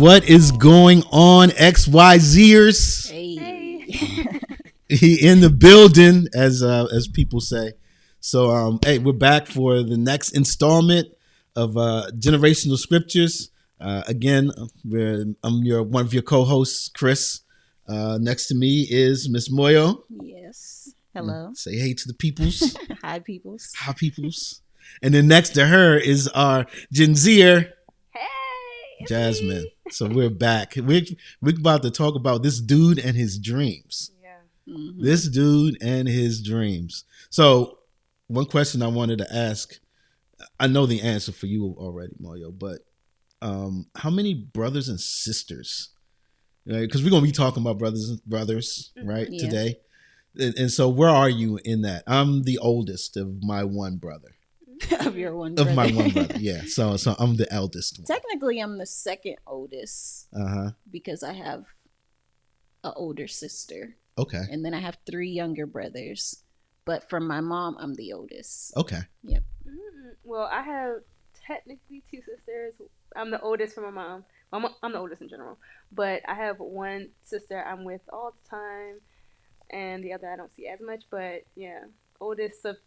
What is going on, XYZers? Hey. He in the building, as people say. So, hey, we're back for the next installment of Generational Scriptures. Again, I'm one of your co-hosts, Chris. Next to me is Miss Moyo. Yes. Hello. Say hey to the peoples. Hi, peoples. Hi, peoples. And then next to her is our Gen Zer. Hey, Jasmine. So we're back. We're about to talk about this dude and his dreams. Yeah. Mm-hmm. This dude and his dreams. So one question I wanted to ask, I know the answer for you already, Mario, but how many brothers and sisters? Because we're going to be talking about brothers, right, Yeah. today. And so where are you in that? I'm the oldest of my one brother. Of your one Of brother. my one brother, yeah. So I'm the eldest one. Technically, I'm the second oldest Uh-huh. because I have an older sister. Okay. And then I have 3 younger brothers. But from my mom, I'm the oldest. Okay. Yep. Well, I have technically 2 sisters. I'm the oldest from my mom. I'm the oldest in general. But I have one sister I'm with all the time, and the other I don't see as much. But yeah, oldest of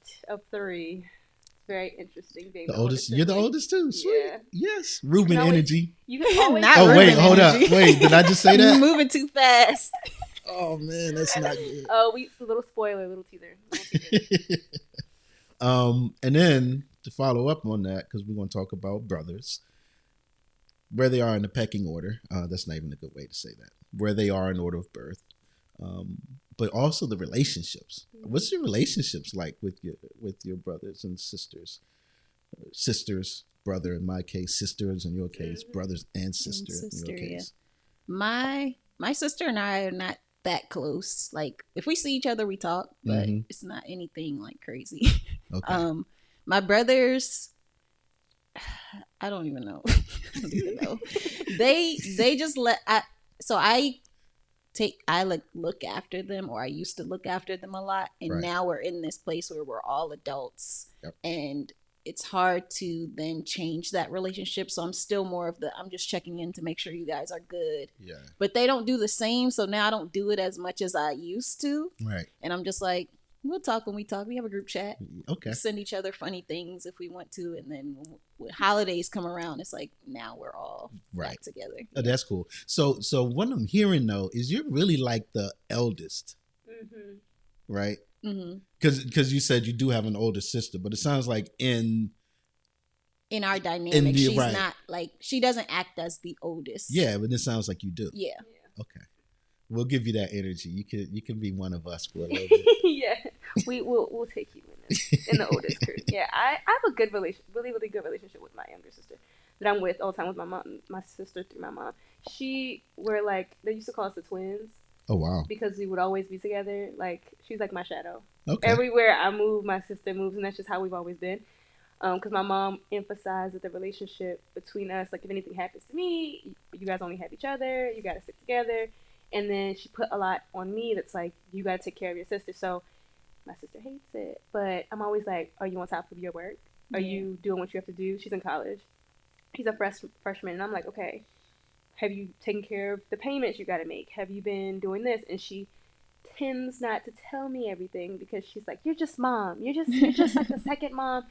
3. Very interesting being The oldest. You're the sibling. oldest too. Sweet. Yeah. Yes. Reuben always- energy. You can always Not Oh, wait. Reuben Hold up. energy. Wait. Did I just say You're that? moving too fast. Oh, man. That's not good. Oh, a little spoiler, little teaser. And then to follow up on that, because we're going to talk about brothers, where they are in the pecking order. That's not even a good way to say that. Where they are in order of birth. But also the relationships. What's your relationships like with your brothers and sisters? Sisters, brother in my case, sisters in your case, brothers and sister in your case. Yeah. My sister and I are not that close. Like, if we see each other, we talk, but it's not anything like crazy. Okay. My brothers, I don't even know. I don't even know. They just I like look after them, or I used to look after them a lot, and Right. now we're in this place where we're all adults. Yep. And it's hard to then change that relationship. So I'm still more of I'm just checking in to make sure you guys are good. Yeah. But they don't do the same, so now I don't do it as much as I used to. Right. And I'm just like, we'll talk when we talk. We have a group chat. Okay. We send each other funny things if we want to, and then when holidays come around, it's like now we're all back together. Oh, that's cool. So what I'm hearing though is you're really like the eldest, right? Mm-hmm. Because you said you do have an older sister, but it sounds like in our dynamic, she's right. not like, she doesn't act as the oldest. Yeah, but it sounds like you do. Yeah. Okay. We'll give you that energy. You can be one of us for a little bit. Yeah, we'll take you in the oldest crew. Yeah, I have a good really good relationship with my younger sister that I'm with all the time with my mom, my sister through my mom. We're like, they used to call us the twins. Oh wow! Because we would always be together. Like, she's like my shadow. Okay. Everywhere I move, my sister moves, and that's just how we've always been. Because my mom emphasized that the relationship between us, like if anything happens to me, you guys only have each other. You got to stick together. And then she put a lot on me that's like, you got to take care of your sister. So my sister hates it. But I'm always like, are you on top of your work? Are you doing what you have to do? She's in college. She's a freshman. And I'm like, okay, have you taken care of the payments you got to make? Have you been doing this? And she tends not to tell me everything because she's like, you're just mom. You're just like the second mom.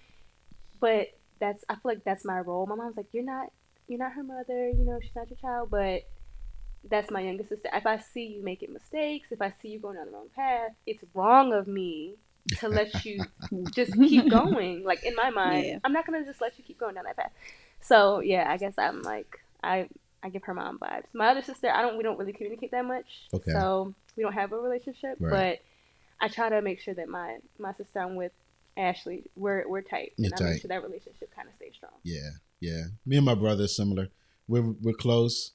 But I feel like that's my role. My mom's like, you're not her mother. You know, she's not your child. But that's my younger sister. If I see you making mistakes, if I see you going down the wrong path, it's wrong of me to let you just keep going. Like, in my mind, I'm not going to just let you keep going down that path. So, yeah, I guess I'm like, I give her mom vibes. My other sister, we don't really communicate that much. Okay. So, we don't have a relationship. Right. But I try to make sure that my sister I'm with, Ashley, we're tight. And I make sure that relationship kind of stays strong. Yeah, yeah. Me and my brother are similar. We're close,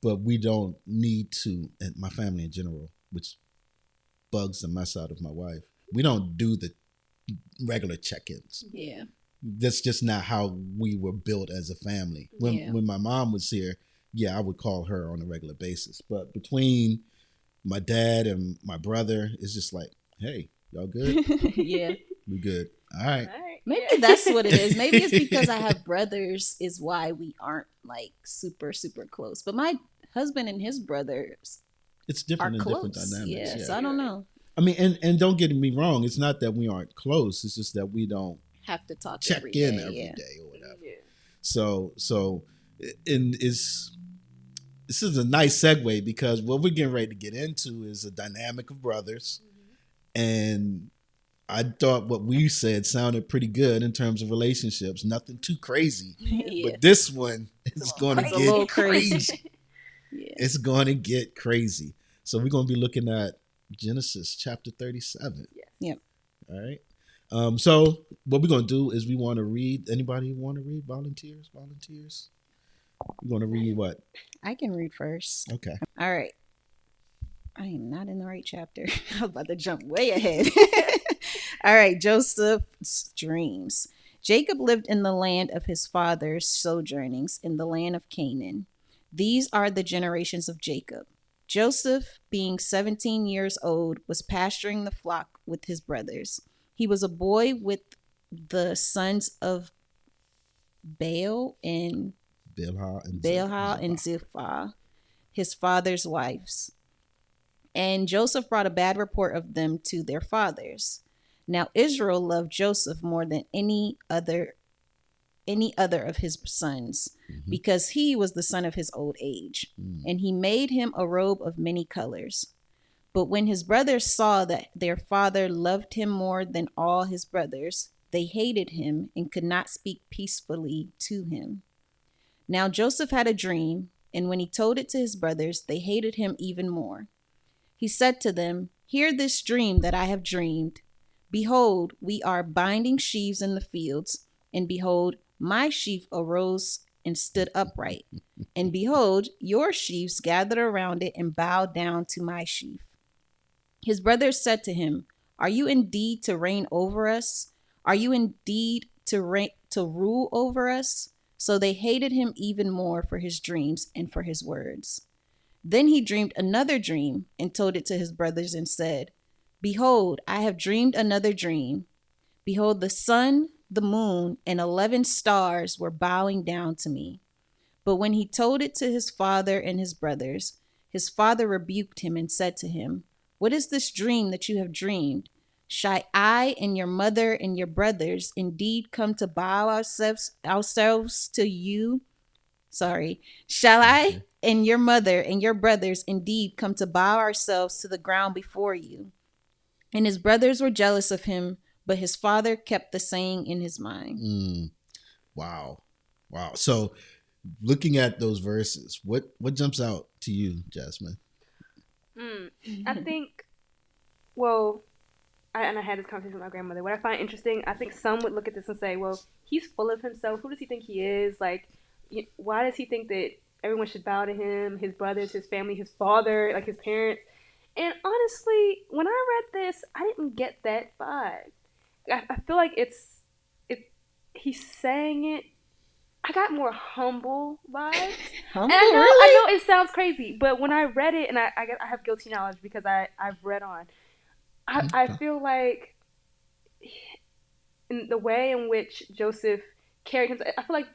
but we don't need to, and my family in general, which bugs the mess out of my wife. We don't do the regular check-ins. Yeah. That's just not how we were built as a family. When my mom was here, yeah, I would call her on a regular basis. But between my dad and my brother, it's just like, hey, y'all good? Yeah. We good. All right. Maybe that's what it is. Maybe it's because I have brothers is why we aren't like super, super close. But my husband and his brothers It's different are in close. different dynamics. Yeah, Yeah. so I don't know. I mean, and don't get me wrong. It's not that we aren't close. It's just that we don't Have to talk check every in day, every yeah. day or whatever. Yeah. So, and this is a nice segue because what we're getting ready to get into is a dynamic of brothers, and I thought what we said sounded pretty good in terms of relationships. Nothing too crazy, Yeah. but this one is going to It's a little get crazy. crazy. Yeah. It's going to get crazy. So we're going to be looking at Genesis chapter 37. Yep. All right. So what we're going to do is we want to read. Anybody want to read? Volunteers? You want to read what? I can read first. Okay. All right. I am not in the right chapter. I was about to jump way ahead. All right. Joseph's dreams. Jacob lived in the land of his father's sojournings in the land of Canaan. These are the generations of Jacob. Joseph, being 17 years old, was pasturing the flock with his brothers. He was a boy with the sons of Baal and Bilhah and Zilpah, his father's wives. And Joseph brought a bad report of them to their fathers. Now Israel loved Joseph more than any other of his sons, because he was the son of his old age, and he made him a robe of many colors. But when his brothers saw that their father loved him more than all his brothers, they hated him and could not speak peacefully to him. Now Joseph had a dream, and when he told it to his brothers, they hated him even more. He said to them, "Hear this dream that I have dreamed. Behold, we are binding sheaves in the fields, and behold, my sheaf arose and stood upright. And behold, your sheaves gathered around it and bowed down to my sheaf." His brothers said to him, "Are you indeed to reign over us? Are you indeed to rule over us?" So they hated him even more for his dreams and for his words. Then he dreamed another dream and told it to his brothers and said, "Behold, I have dreamed another dream. Behold, the sun, the moon, and 11 stars were bowing down to me." But when he told it to his father and his brothers, his father rebuked him and said to him, "What is this dream that you have dreamed? Shall I and your mother and your brothers indeed come to bow ourselves to you? Shall I and your mother and your brothers indeed come to bow ourselves to the ground before you?" And his brothers were jealous of him, but his father kept the saying in his mind. Wow. So looking at those verses, what jumps out to you, Jasmine? I think, well, I had this conversation with my grandmother. What I find interesting, I think some would look at this and say, well, he's full of himself. Who does he think he is? Like, why does he think that everyone should bow to him, his brothers, his family, his father, like his parents? And honestly, when I read this, I didn't get that vibe. I feel like he's saying it. I got more humble vibes. Humble, and I really? know it sounds crazy, but when I read it, and I have guilty knowledge because I've read on, I feel like in the way in which Joseph carried himself, I feel like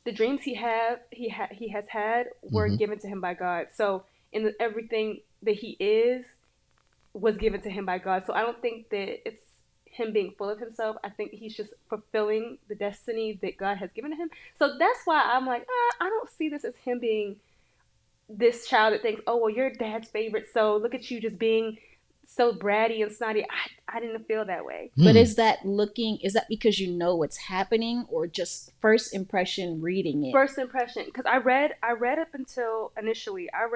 the dreams he has had were given to him by God. So everything that he is was given to him by God. So I don't think that it's him being full of himself. I think he's just fulfilling the destiny that God has given to him. So that's why I'm like, I don't see this as him being this child that thinks, oh, well, you're dad's favorite, so look at you just being so bratty and snotty. I didn't feel that way. But is that because you know what's happening, or just first impression reading it? First impression, because I read up until initially, I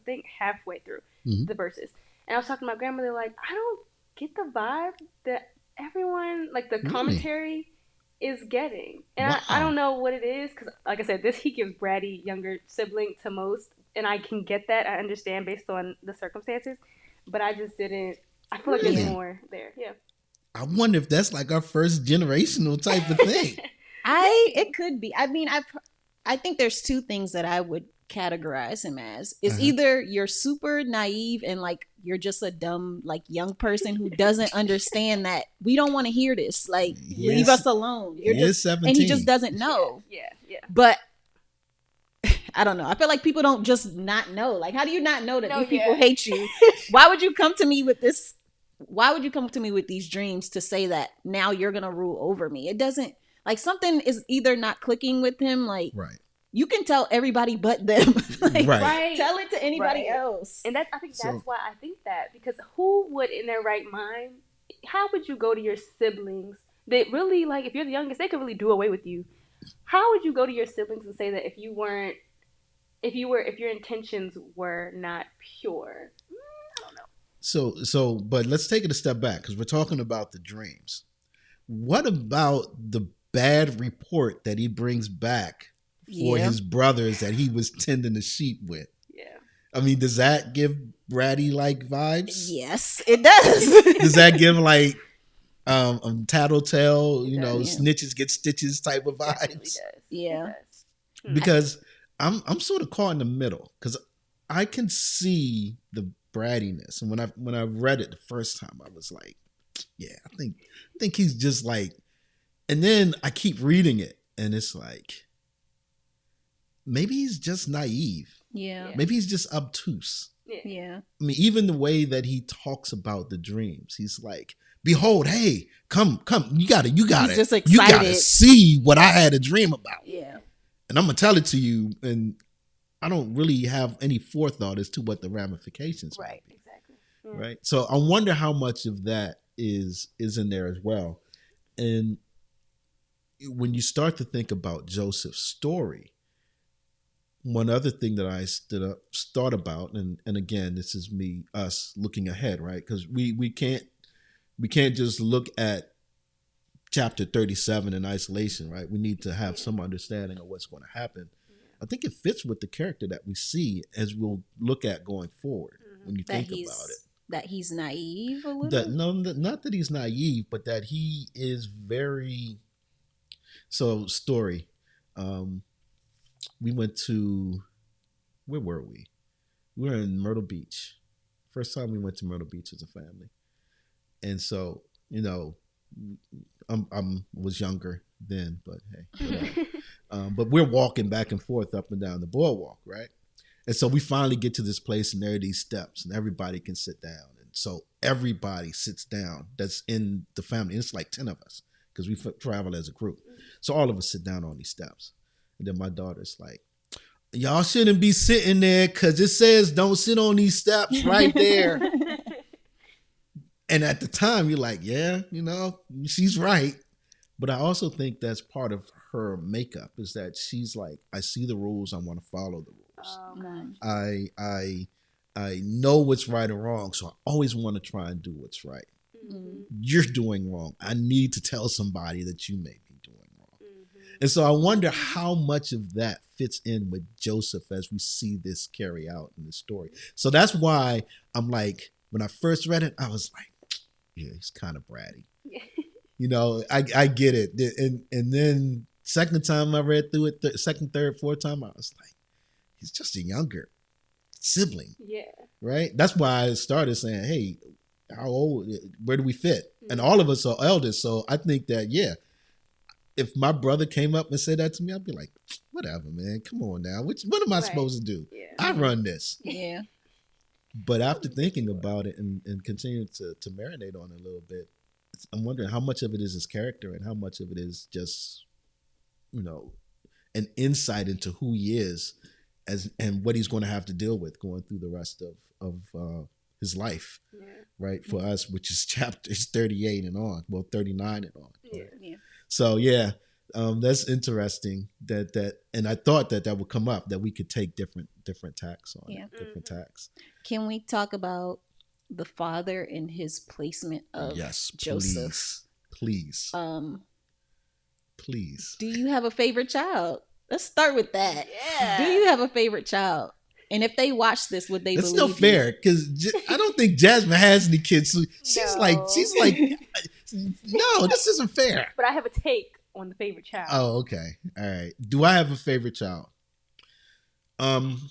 think halfway through the verses. And I was talking to my grandmother, like, I don't get the vibe that everyone, like the commentary is getting. And I don't know what it is, because like I said, he gives bratty younger sibling to most, and I can get that. I understand based on the circumstances, but I just didn't. I feel like there's more there. Yeah. I wonder if that's like our first generational type of thing. It could be. I mean, I think there's two things that I would categorize him as is Uh-huh. either you're super naive and like you're just a dumb like young person who doesn't understand that we don't want to hear this, like He leave is- us alone. You're he just is 17. and he just doesn't know. Yeah. But I don't know. I feel like people don't just not know. Like, how do you not know that No, these people yeah. hate you? Why would you come to me with this? Why would you come to me with these dreams to say that now you're gonna rule over me? It doesn't, like, something is either not clicking with him. Like, Right. you can tell everybody but them. Like, Right. tell it to anybody Right. else. And I think So- that's why I think that, because who would in their right mind, how would you go to your siblings that really, like, if you're the youngest, they could really do away with you. How would you go to your siblings and say that if your intentions were not pure? I don't know. So, but let's take it a step back because we're talking about the dreams. What about the bad report that he brings back for Yeah. his brothers that he was tending the sheep with? Yeah. I mean, does that give bratty like vibes? Yes, it does. Does that give like tattletale, It does, yeah. snitches get stitches type of Definitely vibes? does. Yeah. It does. Because I'm sort of caught in the middle because I can see the brattiness, and when I read it the first time, I was like, yeah, I think he's just like, and then I keep reading it, and it's like, maybe he's just naive, Yeah. maybe he's just obtuse. Yeah. Yeah. I mean, even the way that he talks about the dreams, he's like, behold, hey, come, you got it, He's just you got to excited. see what I had a dream about. Yeah. And I'm gonna tell it to you, and I don't really have any forethought as to what the ramifications might Right. be, Exactly. right? So I wonder how much of that is in there as well. And when you start to think about Joseph's story, one other thing that I thought about, and again, this is us looking ahead, right? Because we can't just look at chapter 37 in isolation, right? We need to have some understanding of what's going to happen. I think it fits with the character that we see as we'll look at going forward when you That think about it. that he's naive a little. That not that he's naive, but that he is very. So story, we went to, where were we? We were in Myrtle Beach. First time we went to Myrtle Beach as a family, and so I'm was younger then, but hey, whatever. But we're walking back and forth up and down the boardwalk, right? And so we finally get to this place, and there are these steps, and everybody can sit down. And so everybody sits down that's in the family. And it's like 10 of us because we travel as a group. So all of us sit down on these steps. And then my daughter's like, y'all shouldn't be sitting there because it says don't sit on these steps right there. And at the time, you're like, yeah, she's right. But I also think that's part of her makeup is that she's like, I see the rules, I want to follow the rules. Nice. I know what's right or wrong, so I always want to try and do what's right. You're doing wrong. I need to tell somebody that you may be doing wrong. And so I wonder how much of that fits in with Joseph as we see this carry out in the story. So that's why I'm like, when I first read it, I was like, yeah, he's kind of bratty. I get it. And then second time I read through it, second, third, fourth time, I was like, he's just a younger sibling. Yeah. Right? That's why I started saying, hey, how old, where do we fit? And all of us are elders. So I think that, yeah, if my brother came up and said that to me, I'd be like, whatever, man. Come on now. What am I supposed to do? Yeah. I run this. Yeah. But after thinking about it and continuing to marinate on it a little bit, I'm wondering how much of it is his character and how much of it is just, an insight into who he is and what he's going to have to deal with going through the rest of his life, right? For us, which is chapters 38 and on, 39 and on. Yeah. Yeah. So yeah, that's interesting that, and I thought that would come up, that we could take different tacks on Yeah. it, different tacks. Can we talk about the father and his placement of Yes, Joseph? please. Do you have a favorite child? Let's start with that. Yeah. Do you have a favorite child? And if they watch this, would they It's believe no fair because I don't think Jasmine has any kids. So she's No. like, no, this isn't fair. But I have a take on the favorite child. Oh, okay. All right. Do I have a favorite child? Um,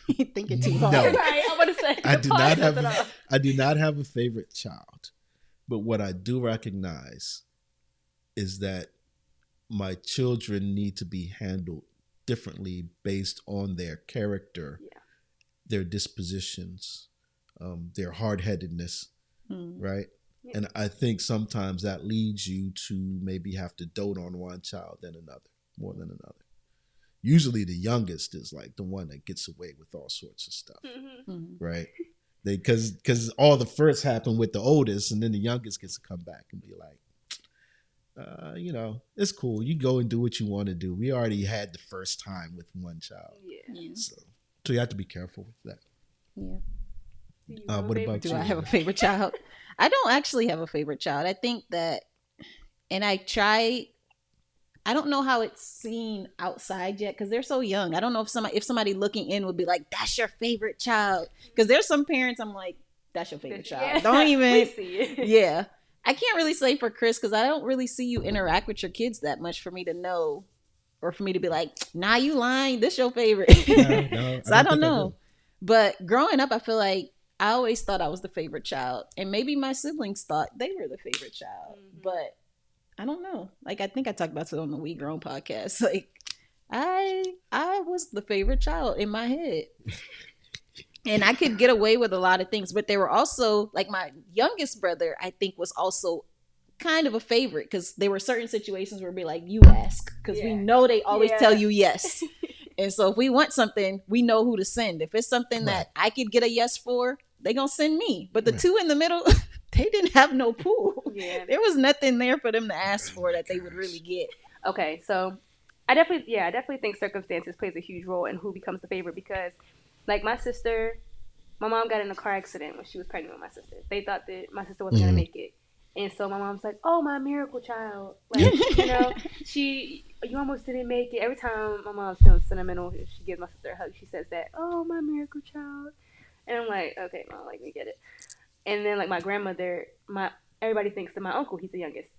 You thinking too No. hard. Right, I want to say. I the do pause not was have. off. I do not have a favorite child, but what I do recognize is that my children need to be handled differently based on their character, Yeah. their dispositions, their hard headedness, Hmm. right? Yeah. And I think sometimes that leads you to maybe have to dote on one child than another, more than another. Usually the youngest is like the one that gets away with all sorts of stuff, Mm-hmm. Hmm. right? They because all the first happen with the oldest, and then the youngest gets to come back and be like, it's cool. You go and do what you want to do. We already had the first time with one child, Yeah. Yeah. so you have to be careful with that. Yeah. Do you have a What favorite about Do you? I have a favorite child? I don't actually have a favorite child. I think that, and I don't know how it's seen outside yet because they're so young. I don't know if somebody looking in would be like, "That's your favorite child," because there's some parents I'm like, "That's your favorite child." Yeah. Don't We even. see it. Yeah, I can't really say for Chris because I don't really see you interact with your kids that much for me to know, or for me to be like, "Nah, you lying. This your favorite." No, So I don't think I know. do. But growing up, I feel like I always thought I was the favorite child, and maybe my siblings thought they were the favorite child, Mhm. but I don't know. Like I think I talked about it on the We Grown podcast. Like I was the favorite child in my head. And I could get away with a lot of things, but they were also like my youngest brother, I think was also kind of a favorite because there were certain situations where it'd be like, you ask, because we Yeah. know they always Yeah. tell you yes. And so if we want something, we know who to send. If it's something Right. that I could get a yes for, they gonna send me. But the Right. two in the middle, they didn't have no pool. Yeah. There was nothing there for them to ask for that they would really get. Okay, so I definitely think circumstances plays a huge role in who becomes the favorite because, like my sister, my mom got in a car accident when she was pregnant with my sister. They thought that my sister wasn't gonna make it, and so my mom's like, "Oh, my miracle child!" Like you almost didn't make it. Every time my mom's feeling sentimental, she gives my sister a hug. She says that, "Oh, my miracle child," and I'm like, "Okay, mom, like we get it." And then like my grandmother, everybody thinks that my uncle, he's the youngest.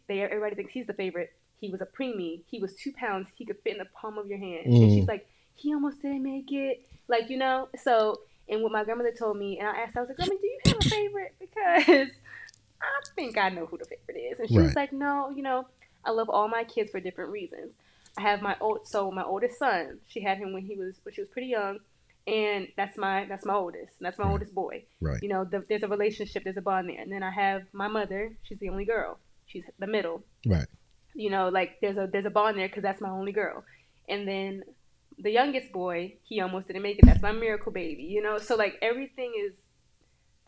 Everybody thinks he's the favorite. He was a preemie. He was 2 pounds. He could fit in the palm of your hand. And she's like, he almost didn't make it. Like So, and what my grandmother told me, and I asked, I was like, Grandma, do you have a favorite? Because I think I know who the favorite is. And she was like, no, I love all my kids for different reasons. I have my oldest son. She had him when she was pretty young. And that's my oldest. And that's my oldest boy. Right. There's a relationship, there's a bond there. And then I have my mother. She's the only girl. She's the middle. Right. Like there's a bond there because that's my only girl. And then the youngest boy, he almost didn't make it. That's my miracle baby. So like everything is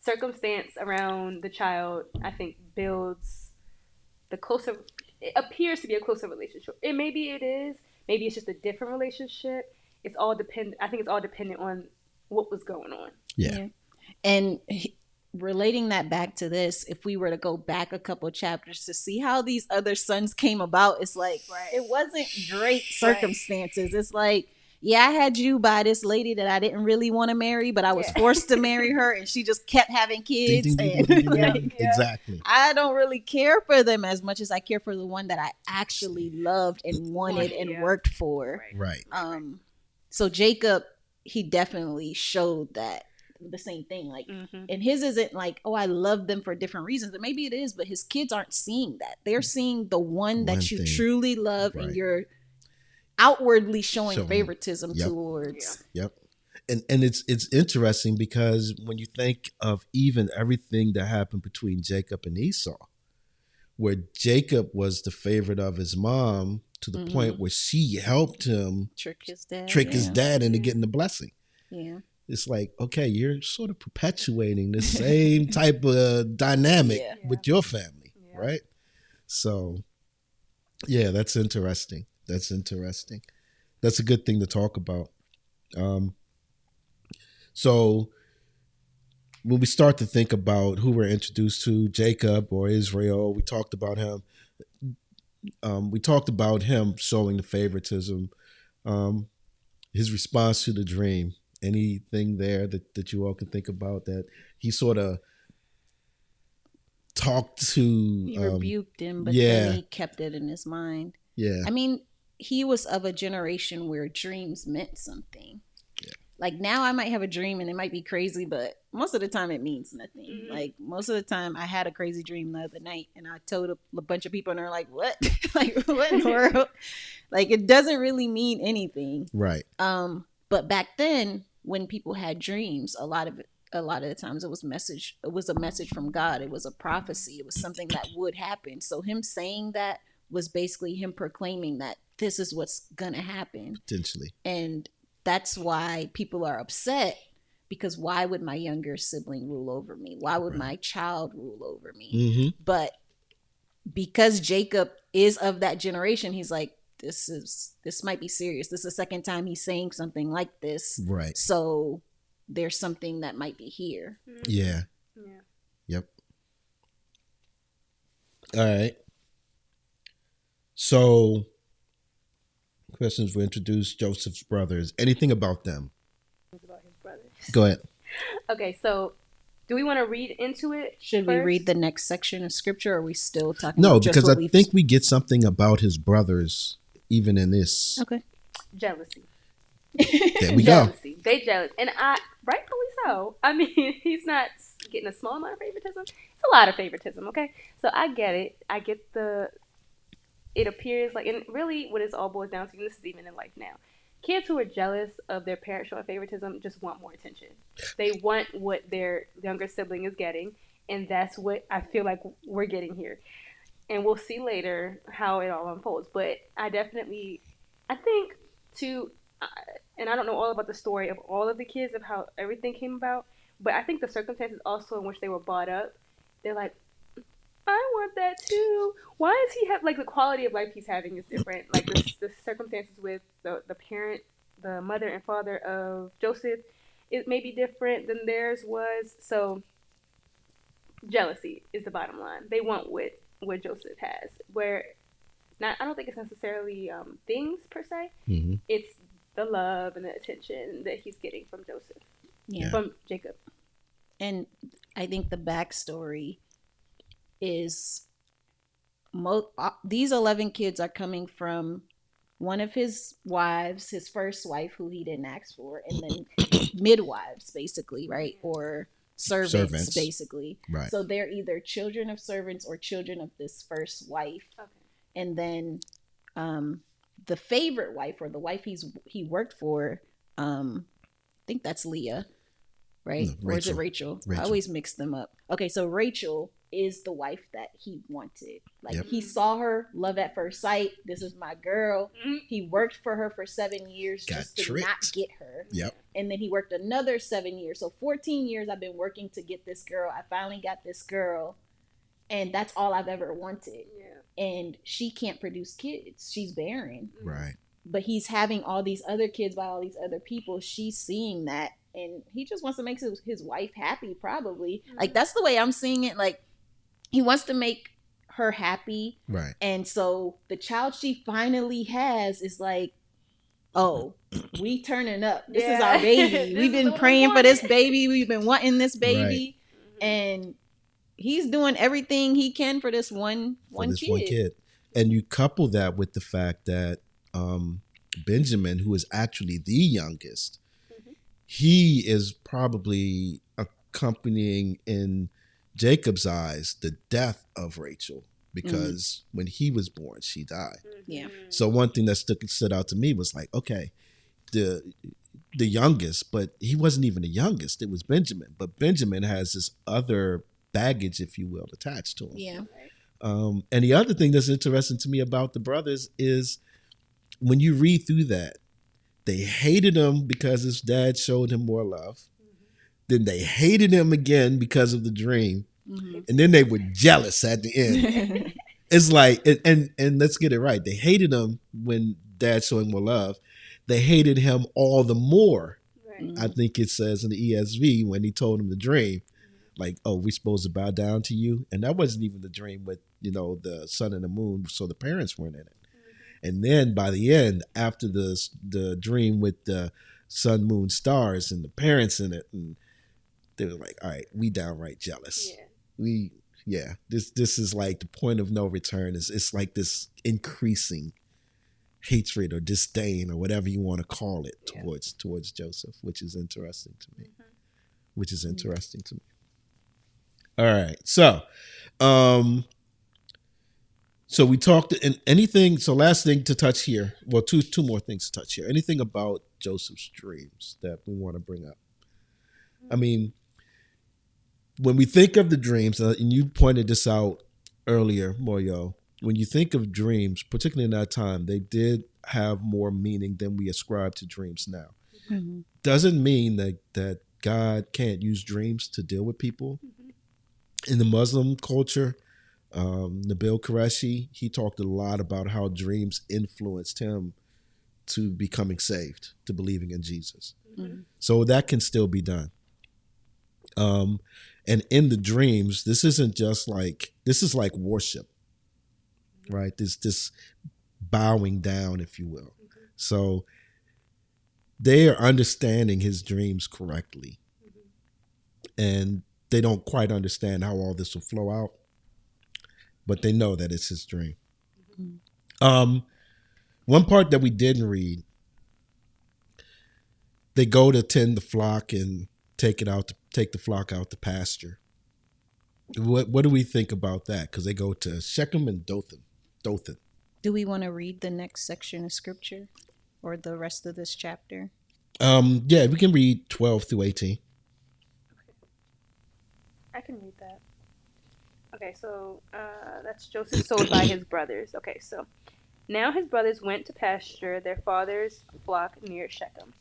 circumstance around the child. I think builds the closer. It appears to be a closer relationship. And maybe it is. Maybe it's just a different relationship. It's all dependent. I think it's all dependent on what was going on. Yeah. And relating that back to this, if we were to go back a couple of chapters to see how these other sons came about, it's like it wasn't great circumstances. It's like, yeah, I had you by this lady that I didn't really want to marry, but I was forced to marry her, and she just kept having kids. Exactly. I don't really care for them as much as I care for the one that I actually loved and wanted and worked for. Right. So Jacob, he definitely showed that the same thing. Like, and his isn't like, oh, I love them for different reasons. And maybe it is, but his kids aren't seeing that. They're seeing the one that you truly love, and you're outwardly showing favoritism towards. Yep. And it's interesting because when you think of even everything that happened between Jacob and Esau, where Jacob was the favorite of his mom to the point where she helped him trick his dad into getting the blessing. Yeah. It's like, okay, you're sort of perpetuating the same type of dynamic with your family, right? So, yeah, that's interesting. That's a good thing to talk about. So when we start to think about who we're introduced to, Jacob or Israel, we talked about him. We talked about him showing the favoritism, his response to the dream. Anything there that you all can think about that he sort of talked to? He rebuked him, but then he kept it in his mind. Yeah. I mean, he was of a generation where dreams meant something. Yeah. Like now I might have a dream and it might be crazy, but most of the time it means nothing. Mhm. Like most of the time I had a crazy dream the other night and I told a bunch of people and they're like, what? Like what in the world? Like it doesn't really mean anything. Right. But back then when people had dreams, a lot of the times it was a message from God. It was a prophecy. It was something that would happen. So him saying that was basically him proclaiming that this is what's gonna happen. Potentially. And that's why people are upset, because why would my younger sibling rule over me? Why would my child rule over me? Mm-hmm. But because Jacob is of that generation, he's like, this might be serious. This is the second time he's saying something like this. Right. So there's something that might be here. Yeah. Yeah. Yep. All right. So, questions were introduced. Joseph's brothers. Anything about them? About his brothers. Go ahead. Okay, so do we want to read into it? Should we first? read the next section of scripture, or are we still talking No, about just because what I we've... think we get something about his brothers even in this. Okay. Jealousy. There we go. Jealousy. They jealous, and rightfully so. I mean, he's not getting a small amount of favoritism. It's a lot of favoritism. Okay, so I get it. I get the. It appears like, and really, what it all boils down to, and this is even in life now. Kids who are jealous of their parents showing favoritism just want more attention. They want what their younger sibling is getting, and that's what I feel like we're getting here. And we'll see later how it all unfolds. But I think too, and I don't know all about the story of all of the kids of how everything came about, but I think the circumstances also in which they were brought up, they're like, I want that too. Why is he like the quality of life he's having is different? Like the circumstances with the parent, the mother and father of Joseph, it may be different than theirs was. So jealousy is the bottom line. They want what Joseph has. Where not, I don't think it's necessarily things per se. Mm-hmm. It's the love and the attention that he's getting from Joseph, from Jacob. And I think the backstory is these 11 kids are coming from one of his wives, his first wife, who he didn't ask for, and then midwives, basically, right? Or servants, basically. Right. So they're either children of servants or children of this first wife. Okay. And then the favorite wife, or the wife he worked for, I think that's Leah, right? No, or is it Rachel? I always mix them up. Okay, so Rachel is the wife that he wanted. Like he saw her, love at first sight. This is my girl. He worked for her for 7 years just to not get her. Yep. And then he worked another 7 years. So 14 years I've been working to get this girl. I finally got this girl. And that's all I've ever wanted. Yeah. And she can't produce kids. She's barren. Right. But he's having all these other kids by all these other people. She's seeing that. And he just wants to make his wife happy, probably. Like, that's the way I'm seeing it. Like, he wants to make her happy. Right. And so the child she finally has is like, oh, we turning up. This is our baby. We've been praying for this baby. We've been wanting this baby. Right. And he's doing everything he can for this one kid. And you couple that with the fact that Benjamin, who is actually the youngest, he is probably accompanying in Jacob's eyes the death of Rachel, because when he was born, she died. Yeah. So one thing that stood out to me was like, okay, the youngest, but he wasn't even the youngest. It was Benjamin. But Benjamin has this other baggage, if you will, attached to him. Yeah. And the other thing that's interesting to me about the brothers is when you read through that, they hated him because his dad showed him more love. Then they hated him again because of the dream. And then they were jealous at the end. It's like, and let's get it right. They hated him when dad showed him more love. They hated him all the more. Right. I think it says in the ESV when he told him the dream, like, oh, we're supposed to bow down to you. And that wasn't even the dream with, the sun and the moon. So the parents weren't in it. And then by the end, after the dream with the sun, moon, stars, and the parents in it, and they were like, all right, we downright jealous. This is like the point of no return. It's like this increasing hatred or disdain or whatever you want to call it Yeah. towards Joseph, which is interesting to me. Mhm. Which is interesting to me. All right, so we talked and anything. So last thing to touch here. Well, two more things to touch here. Anything about Joseph's dreams that we want to bring up? I mean, when we think of the dreams, and you pointed this out earlier, Moyo, when you think of dreams, particularly in that time, they did have more meaning than we ascribe to dreams now. Mm-hmm. Doesn't mean that God can't use dreams to deal with people. Mhm. In the Muslim culture, Nabil Qureshi, he talked a lot about how dreams influenced him to becoming saved, to believing in Jesus. Mhm. So that can still be done. And in the dreams, this is like worship, right? This bowing down, if you will. Mhm. So they are understanding his dreams correctly. And they don't quite understand how all this will flow out, but they know that it's his dream. One part that we didn't read, they go to tend the flock and take the flock out to pasture. What do we think about that? Because they go to Shechem and Dothan. Do we want to read the next section of scripture or the rest of this chapter? Yeah, we can read 12 through 18. I can read that. Okay, so that's Joseph sold by his brothers. Okay, so now his brothers went to pasture their father's flock near Shechem.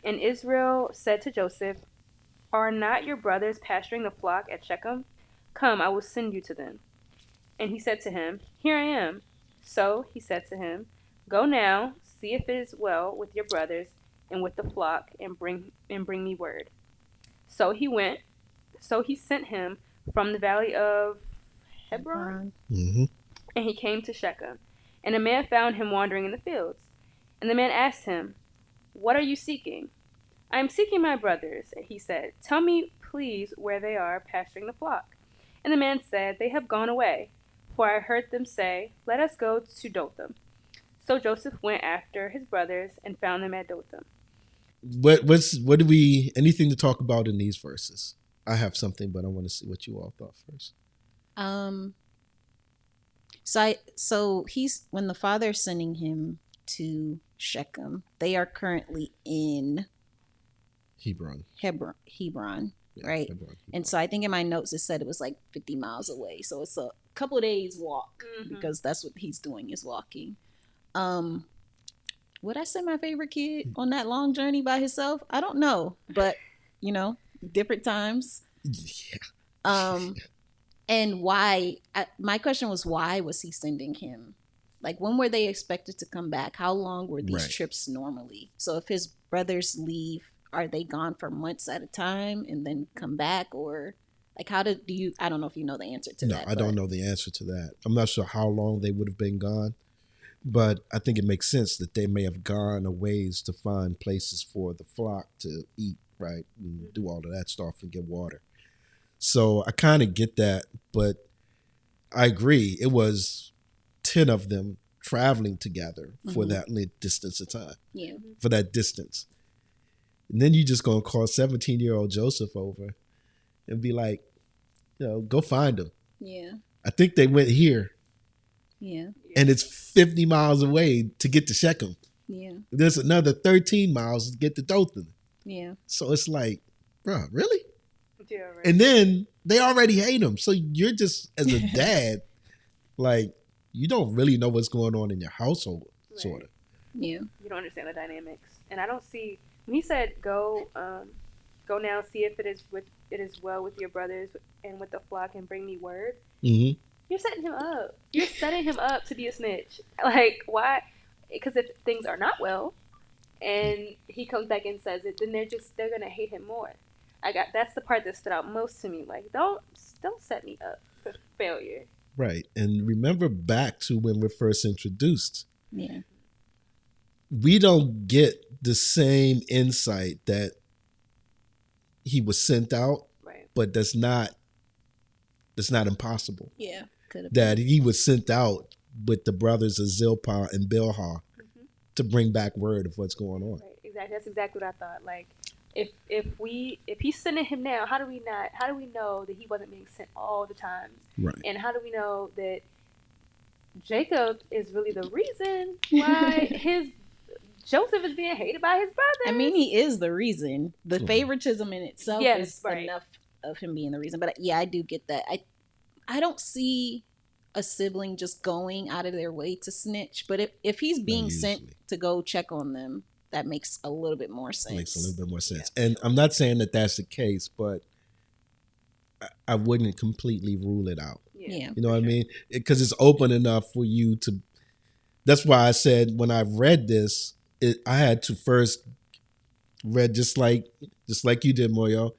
And Israel said to Joseph, "Are not your brothers pasturing the flock at Shechem? Come, I will send you to them." And he said to him, "Here I am." So he said to him, "Go now, see if it is well with your brothers and with the flock, and bring me word." So he went. So he sent him from the valley of Hebron, Mm-hmm. and he came to Shechem. And a man found him wandering in the fields. And the man asked him, "What are you seeking?" "I am seeking my brothers," he said. "Tell me, please, where they are pasturing the flock." And the man said, "They have gone away, for I heard them say, 'Let us go to Dothan.'" So Joseph went after his brothers and found them at Dothan. What do we anything to talk about in these verses? I have something, but I want to see what you all thought first. So he's when the father's sending him to Shechem, they are currently in Hebron. Hebron, right? Hebron. And so I think in my notes it said it was like 50 miles away. So it's a couple of days walk because that's what he's doing is walking. Would I send my favorite kid on that long journey by himself? I don't know, but different times. Yeah. And why? My question was, why was he sending him? Like, when were they expected to come back? How long were these Right. trips normally? So if his brothers leave, are they gone for months at a time and then come back, or like how do you? I don't know if you know the answer to No, that. I don't know the answer to that. I'm not sure how long they would have been gone, but I think it makes sense that they may have gone a ways to find places for the flock to eat, right, and do all of that stuff and get water. So I kind of get that, but I agree. It was 10 of them traveling together for Mhm. that distance of time, Yeah. for that distance. And then you just going to call 17-year-old Joseph over and be like, go find him. Yeah. I think they went here, Yeah. and it's 50 miles away to get to Shechem. Yeah. There's another 13 miles to get to Dothan. Yeah. So it's like, bro, really? Yeah, right. And then they already hate him. So you're just, as a dad, like, you don't really know what's going on in your household, sort of. Yeah. You don't understand the dynamics, and I don't see when he said go now, see if it is well with your brothers and with the flock, and bring me word. Mm-hmm. You're setting him up. You're setting him up to be a snitch. Like, why? Because if things are not well, and he comes back and says it, then they're gonna hate him more. That's the part that stood out most to me. Like, don't set me up for failure. Right. And remember back to when we're first introduced, Yeah. we don't get the same insight that he was sent out, Right. but that's not impossible. Yeah. Could have That he was sent out with the brothers of Zilpah and Bilhah, to bring back word of what's going on. Right, exactly. That's exactly what I thought. Like, if he's sending him now, how do we know that he wasn't being sent all the time? Right. And how do we know that Jacob is really the reason why Joseph is being hated by his brothers? I mean, he is the reason. The favoritism in itself is right. enough of him being the reason. But yeah, I do get that. I don't see a sibling just going out of their way to snitch. But if he's being sent to go check on them, that makes a little bit more sense. Makes a little bit more sense. Yeah. And I'm not saying that that's the case, but I wouldn't completely rule it out. Yeah. You know what I mean? Because it's open enough for you to. That's why I said when I read this, I had to first read just like you did, Moyo.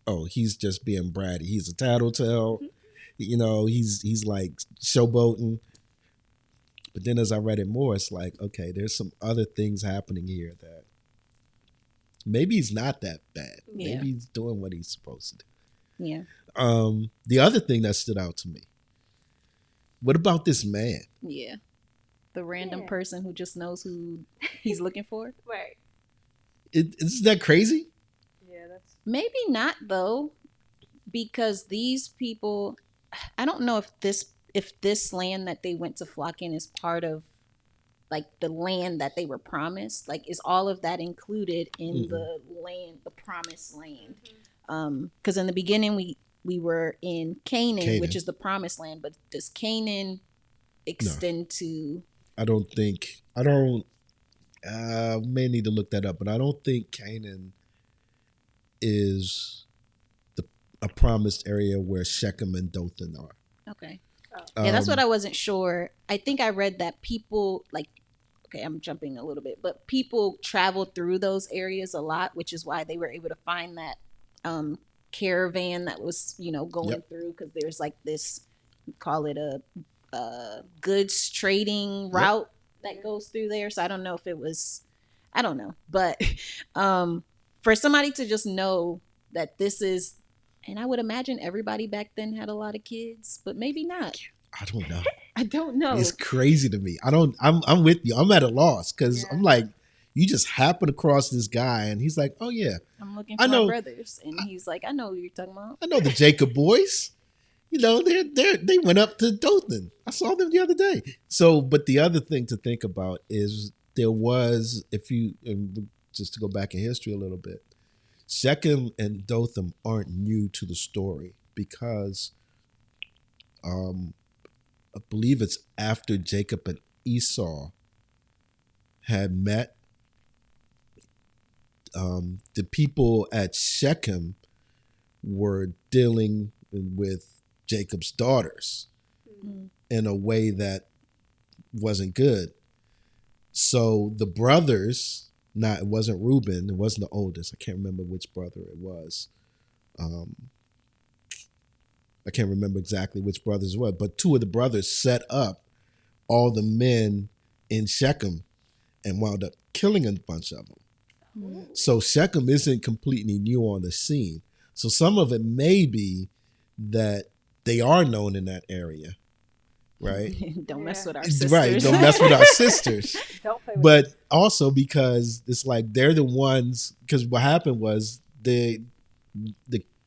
Oh, he's just being bratty. He's a tattletale. You know, he's like showboating. But then as I read it more, it's like, okay, there's some other things happening here that maybe he's not that bad. Yeah. Maybe he's doing what he's supposed to do. Yeah. The other thing that stood out to me, what about this man? Yeah. The random person who just knows who he's looking for? Right. Isn't that crazy? Yeah, that's... Maybe not, though, because these people, I don't know if this land that they went to flock in is part of like the land that they were promised. Like, is all of that included in the land, the promised land? Because in the beginning we were in Canaan, which is the promised land, but does Canaan extend to... I may need to look that up, but I don't think Canaan is a promised area where Shechem and Dothan are. Okay. Yeah, that's what I wasn't sure. I think I read that people I'm jumping a little bit, but people traveled through those areas a lot, which is why they were able to find that caravan that was, going through, because there's like this, call it a goods trading route that goes through there. So I don't know if it was, I don't know, but for somebody to just know that this is, and I would imagine everybody back then had a lot of kids, but maybe not. I don't know. I don't know. It's crazy to me. I'm with you. I'm at a loss because I'm like, you just happen across this guy and he's like, oh yeah, I'm looking for my brothers. And he's like, I know who you're talking about. I know the Jacob boys. They went up to Dothan. I saw them the other day. So, but the other thing to think about is there was, just to go back in history a little bit, Shechem and Dothan aren't new to the story because I believe it's after Jacob and Esau had met. The people at Shechem were dealing with Jacob's daughters in a way that wasn't good. So the brothers, it wasn't Reuben, it wasn't the oldest. I can't remember which brother it was. I can't remember exactly which brothers it was, but two of the brothers set up all the men in Shechem and wound up killing a bunch of them. So Shechem isn't completely new on the scene. So some of it may be that they are known in that area, right? Don't mess with our sisters. Right, don't mess with our sisters. Don't play with but also because it's like they're the ones, because what happened was the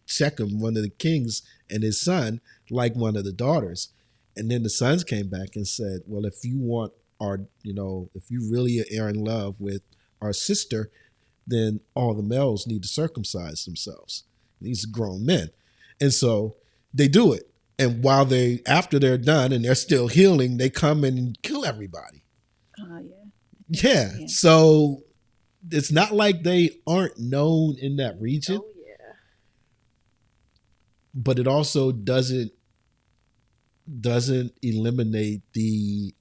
Shechem, one of the kings, and his son liked one of the daughters. And then the sons came back and said, well, if you want if you really are in love with our sister, then all the males need to circumcise themselves. These are grown men. And so they do it. And after they're done and they're still healing, they come and kill everybody. Yeah. So it's not like they aren't known in that region. Oh, yeah. But it also doesn't eliminate the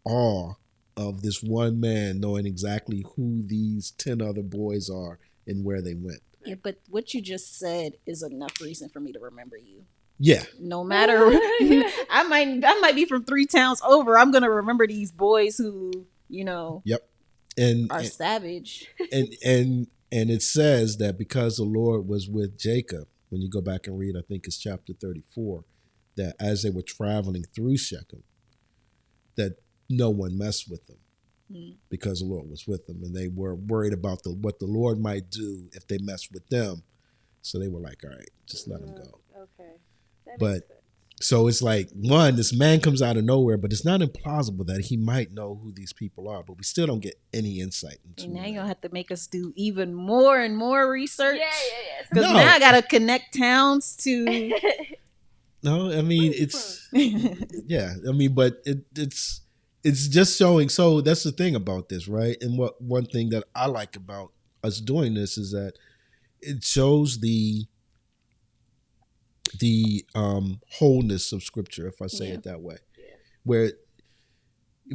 awe of this one man knowing exactly who these 10 other boys are and where they went. Yeah, but what you just said is enough reason for me to remember you. Yeah. No matter, I might be from 3 towns over. I'm gonna remember these boys who, Yep. are savage. And it says that because the Lord was with Jacob, when you go back and read, I think it's chapter 34, that as they were traveling through Shechem, that no one messed with them. because the Lord was with them, and they were worried about what the Lord might do if they messed with them. So they were like, all right, just let them go. Okay. That But makes sense. so it's like, one, this man comes out of nowhere, but it's not implausible that he might know who these people are, but we still don't get any insight into And now that. you're going to have to make us do even more and more research. Yeah. Because No. now I got to connect towns to... No, I mean, it's, yeah, I mean, but it's just showing. So that's the thing about this, right? And one thing that I like about us doing this is that it shows the wholeness of Scripture, if I say it that way. Yeah. Where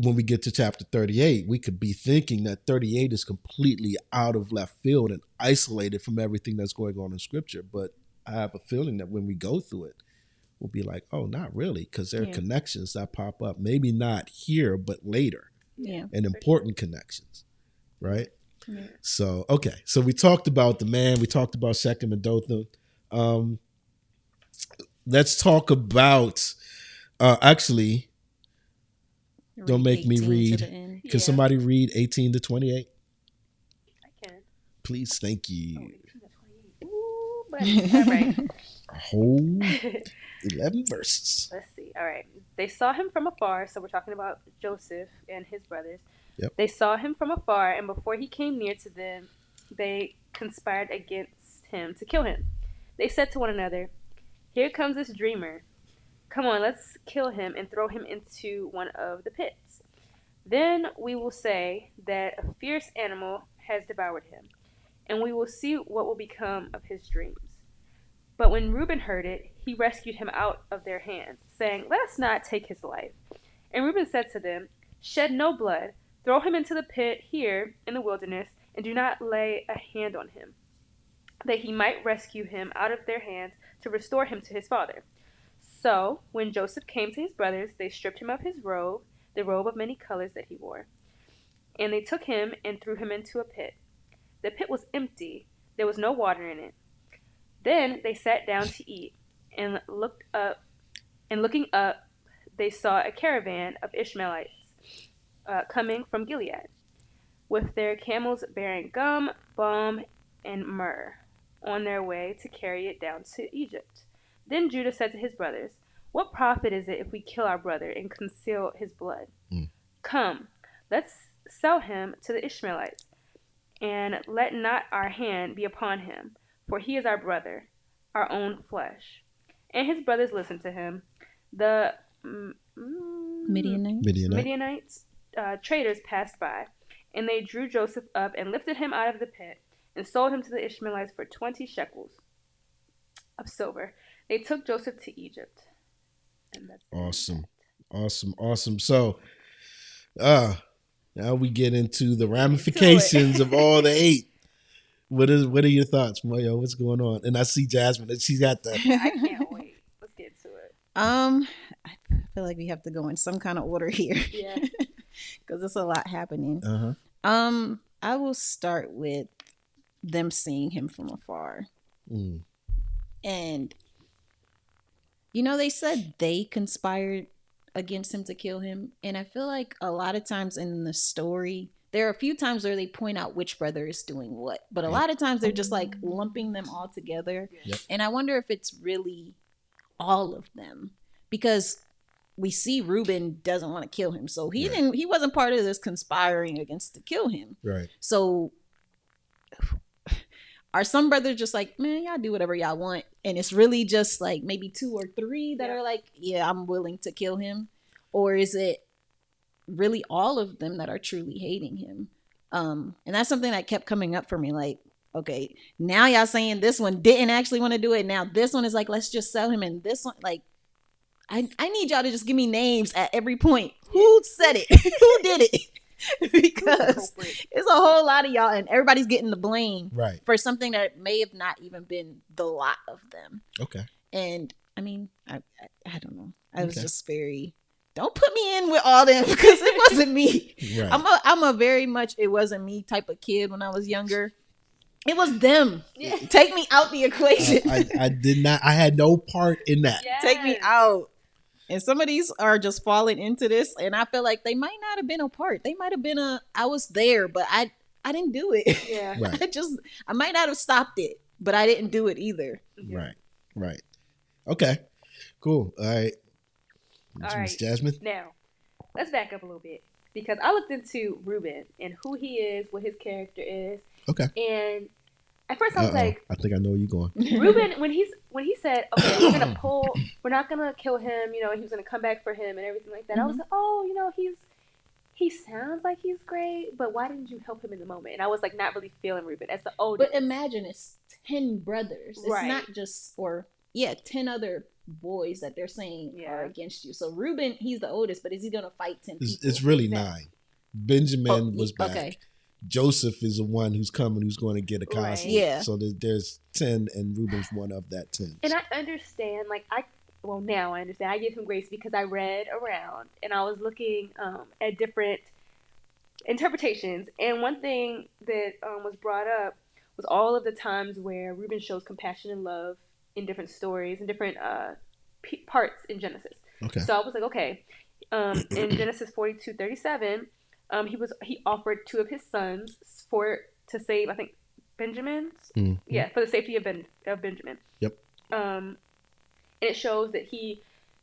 when we get to chapter 38, we could be thinking that 38 is completely out of left field and isolated from everything that's going on in Scripture. But I have a feeling that when we go through it, we'll be like, oh, not really, because there are connections that pop up. Maybe not here, but later. Yeah. And important connections, right? Yeah. So, okay. So we talked about the man. We talked about Shechem and Dothan. Let's talk about, actually, don't make me 18 read. to the end. Can somebody read 18 to 28? I can. Please, thank you. 18 to 28. Ooh, but all right. A whole 11 verses. Let's see. All right. They saw him from afar. So we're talking about Joseph and his brothers. Yep. They saw him from afar, and before he came near to them, they conspired against him to kill him. They said to one another, "Here comes this dreamer. Come on, let's kill him and throw him into one of the pits. Then we will say that a fierce animal has devoured him, and we will see what will become of his dreams." But when Reuben heard it, he rescued him out of their hands, saying, "Let us not take his life." And Reuben said to them, "Shed no blood. Throw him into the pit here in the wilderness, and do not lay a hand on him, that he might rescue him out of their hands to restore him to his father." So when Joseph came to his brothers, they stripped him of his robe, the robe of many colors that he wore. And they took him and threw him into a pit. The pit was empty. There was no water in it. Then they sat down to eat, and looking up, they saw a caravan of Ishmaelites coming from Gilead, with their camels bearing gum, balm, and myrrh, on their way to carry it down to Egypt. Then Judah said to his brothers, "What profit is it if we kill our brother and conceal his blood? Come, let's sell him to the Ishmaelites, and let not our hand be upon him, for he is our brother, our own flesh." And his brothers listened to him. The Midianites traders passed by, and they drew Joseph up and lifted him out of the pit and sold him to the Ishmaelites for 20 shekels of silver. They took Joseph to Egypt. And that's Awesome. So, now we get into the ramifications of all the 8. What are your thoughts, Moyo? What's going on? And I see Jasmine, and she's got the. I can't wait. Let's get to it. I feel like we have to go in some kind of order here. Yeah. Because there's a lot happening. Uh-huh. I will start with them seeing him from afar. And they said they conspired against him to kill him. And I feel like a lot of times in the story, there are a few times where they point out which brother is doing what. But a lot of times they're just like lumping them all together. Yep. And I wonder if it's really all of them. Because we see Reuben doesn't want to kill him. So he wasn't part of this conspiring against to kill him. Right. So are some brothers just like, man, y'all do whatever y'all want, and it's really just like maybe 2 or 3 that are like, yeah, I'm willing to kill him? Or is it really all of them that are truly hating him? And that's something that kept coming up for me. Like, okay, now y'all saying this one didn't actually want to do it. Now this one is like, let's just sell him. And this one, like, I need y'all to just give me names at every point. Who said it? Who did it? Because it's a whole lot of y'all, and everybody's getting the blame for something that may have not even been the lot of them. Okay. And I mean, I don't know. I was just very, don't put me in with all them, because it wasn't me. Right. I'm a very much it wasn't me type of kid when I was younger. It was them. Yeah. Take me out the equation. I did not. I had no part in that. Yes. Take me out. And some of these are just falling into this, and I feel like they might not have been a part. They might have been I was there, but I didn't do it. Yeah. Right. I might not have stopped it, but I didn't do it either. Right. Right. Okay. Cool. All right. All right. Miss Jasmine. Now, let's back up a little bit because I looked into Reuben and who he is, what his character is. Okay. And at first I was like, I think I know where you're going. Reuben, when he said, okay, we're not gonna kill him, you know, and he was gonna come back for him and everything like that. I was like, oh, you know, he sounds like he's great, but why didn't you help him in the moment? And I was like, not really feeling Reuben as the oldest. But imagine it's 10 brothers. It's not just 10 other boys that they're saying are against you. So Reuben, he's the oldest, but is he gonna fight 10 people? It's really 9. Benjamin was back. Okay. Joseph is the one who's coming, who's going to get a castle. Right. Yeah. So there's 10, and Reuben's one of that 10. And I understand, now I understand. I give him grace because I read around and I was looking at different interpretations. And one thing that was brought up was all of the times where Reuben shows compassion and love in different stories and different parts in Genesis. Okay. So I was like, okay, in Genesis 42:37. He offered 2 of his sons to save, I think, Benjamin's. Mm-hmm. Yeah, for the safety of Benjamin. Yep. And it shows that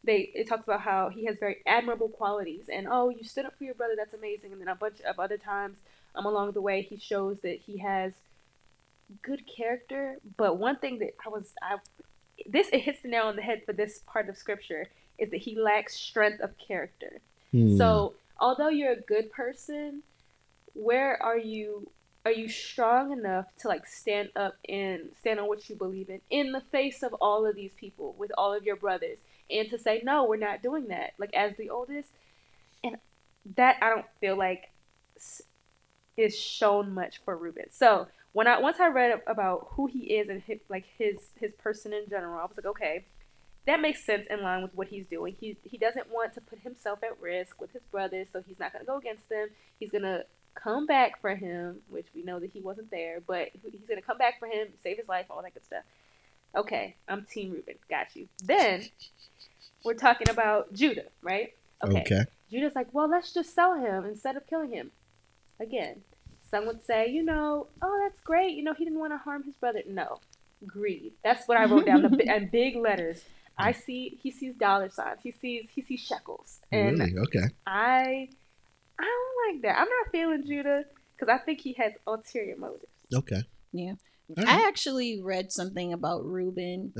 it talks about how he has very admirable qualities, and you stood up for your brother, that's amazing. And then a bunch of other times along the way, he shows that he has good character. But one thing that it hits the nail on the head for this part of scripture is that he lacks strength of character. So although you're a good person, where are you strong enough to stand up and stand on what you believe in the face of all of these people, with all of your brothers, and to say, no, we're not doing that, as the oldest? And that I don't feel like is shown much for Reuben. So once I read about who he is and his person in general, I was like, okay, that makes sense in line with what he's doing. He doesn't want to put himself at risk with his brothers, so he's not going to go against them. He's going to come back for him, which we know that he wasn't there, but he's going to come back for him, save his life, all that good stuff. Okay, I'm Team Reuben. Got you. Then we're talking about Judah, right? Okay. Judah's like, well, let's just sell him instead of killing him. Again, some would say, oh, that's great. He didn't want to harm his brother. No. Greed. That's what I wrote down in big letters. He sees dollar signs. He sees shekels. And really? Okay. I don't like that. I'm not feeling Judah because I think he has ulterior motives. Okay. Yeah. Right. I actually read something about Reuben.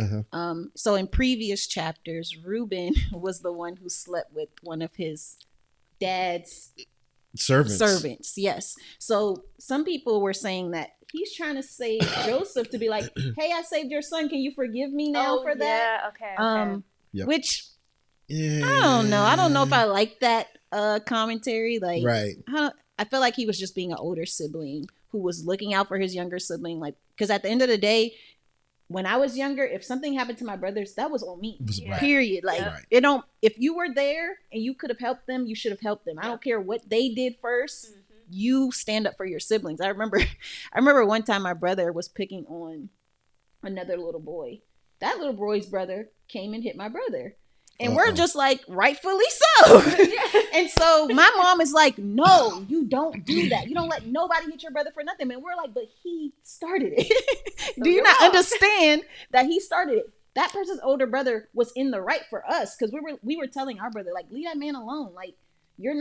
So in previous chapters, Reuben was the one who slept with one of his dad's servants. Yes. So some people were saying that he's trying to save Joseph to be like, hey, I saved your son. Can you forgive me now for that? Yeah, okay. Yep. Which, I don't know. I don't know if I like that commentary. Right. I feel like he was just being an older sibling who was looking out for his younger sibling. Because at the end of the day, when I was younger, if something happened to my brothers, that was on me. Right. Period. If you were there and you could have helped them, you should have helped them. I don't care what they did first. Mm-hmm. You stand up for your siblings. I remember one time my brother was picking on another little boy. That little boy's brother came and hit my brother. And we're just like, rightfully so. And so my mom is like, no, you don't do that. You don't let nobody hit your brother for nothing. And we're like, but he started it. Do you not understand that he started it? That person's older brother was in the right for us, because we were telling our brother, leave that man alone. We're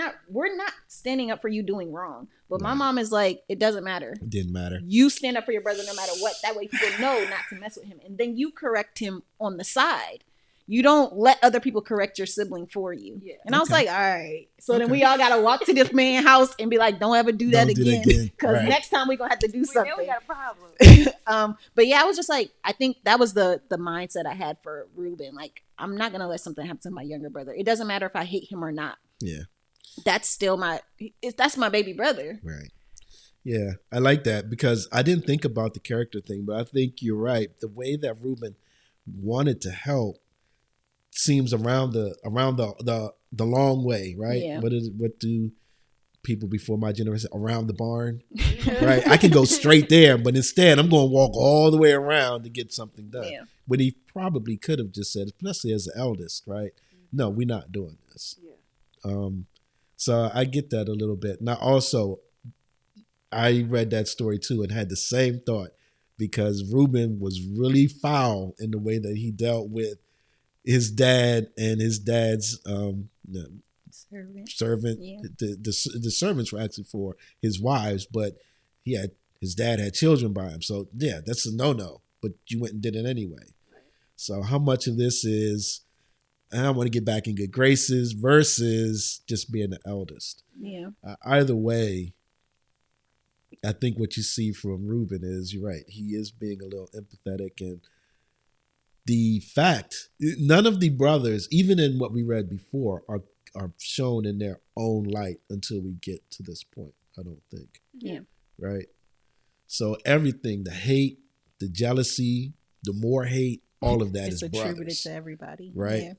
not standing up for you doing wrong. But my mom is like, it doesn't matter. It didn't matter. You stand up for your brother no matter what. That way people know not to mess with him. And then you correct him on the side. You don't let other people correct your sibling for you. Yeah. And I was like, all right. So then we all got to walk to this man's house and be like, don't ever do that again. Because next time we're going to have to do something. Now we got a problem. But yeah, I was just like, I think that was the mindset I had for Reuben. I'm not going to let something happen to my younger brother. It doesn't matter if I hate him or not. Yeah. That's still that's my baby brother. Right. Yeah. I like that, because I didn't think about the character thing, but I think you're right. The way that Reuben wanted to help seems around the long way, right? Yeah. What do people before my generation around the barn, right? I can go straight there, but instead I'm going to walk all the way around to get something done. Yeah. When he probably could have just said, especially as the eldest, right? no, we're not doing this. Yeah. So I get that a little bit. Now, also, I read that story too and had the same thought because Reuben was really foul in the way that he dealt with his dad and his dad's servant. Yeah. The servants were actually for his wives, but his dad had children by him. So yeah, that's a no. But you went and did it anyway. So how much of this is I want to get back in good graces versus just being the eldest? Yeah. Either way, I think what you see from Reuben is you're right. He is being a little empathetic, and the fact none of the brothers, even in what we read before, are shown in their own light until we get to this point. I don't think. Yeah. Right. So everything, the hate, the jealousy, the more hate, all of that it's is attributed brothers, to everybody. right? Yeah.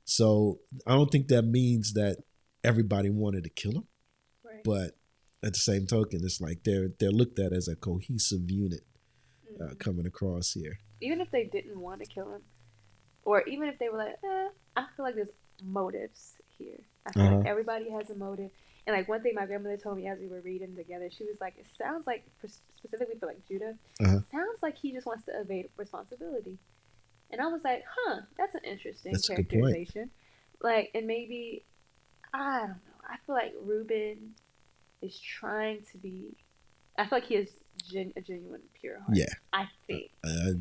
So I don't think that means that everybody wanted to kill him, Right. but at the same token, it's like they're looked at as a cohesive unit coming across here. Even if they didn't want to kill him, or even if they were like, I feel like there's motives here. I feel like everybody has a motive. And like one thing my grandmother told me as we were reading together, she was like, it sounds like, specifically for like Judah, sounds like he just wants to evade responsibility. And I was like, that's an interesting characterization. Like, and maybe, I don't know. I feel like Reuben is trying to be, I feel like he has a genuine, pure heart. Yeah. I think. I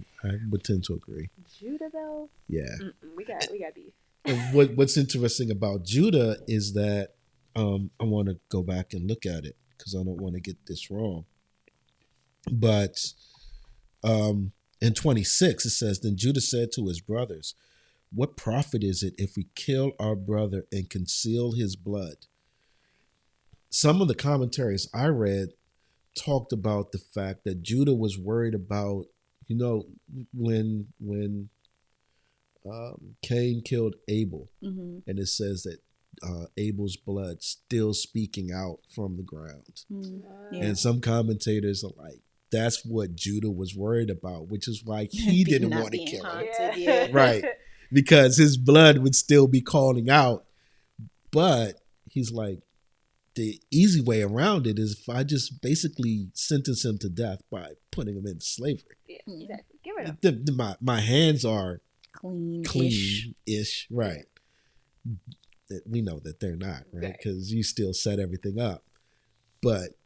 would tend to agree. Judah, though? Yeah. We got beef. And what's interesting about Judah is that I want to go back and look at it because I don't want to get this wrong. But in 26, it says, Then Judah said to his brothers, What profit is it if we kill our brother and conceal his blood? Some of the commentaries I read talked about the fact that Judah was worried about, when Cain killed Abel, and it says that Abel's blood still speaking out from the ground. Yeah. And some commentators are like, that's what Judah was worried about, which is why he didn't want to kill him. Yeah. Right. Because his blood would still be calling out. But he's like, the easy way around it is if I just basically sentence him to death by putting him into slavery. Yeah, exactly. Get rid of him. My hands are clean-ish. Right. That we know that they're not, right? Because you still set everything up. But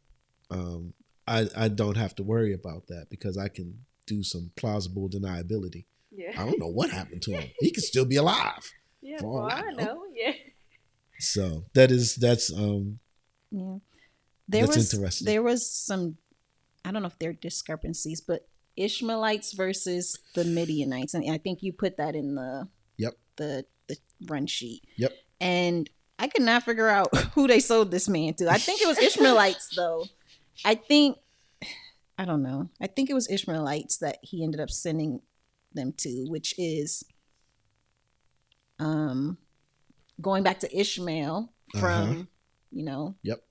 I don't have to worry about that because I can do some plausible deniability. Yeah. I don't know what happened to him. He could still be alive. Yeah, well, I know. Yeah. So that's interesting. There was some, I don't know if they're discrepancies, but Ishmaelites versus the Midianites, and I think you put that in the run sheet. Yep. And I could not figure out who they sold this man to. I think it was Ishmaelites though. I don't know. I think it was Ishmaelites that he ended up sending them to, which is going back to Ishmael from, Yep.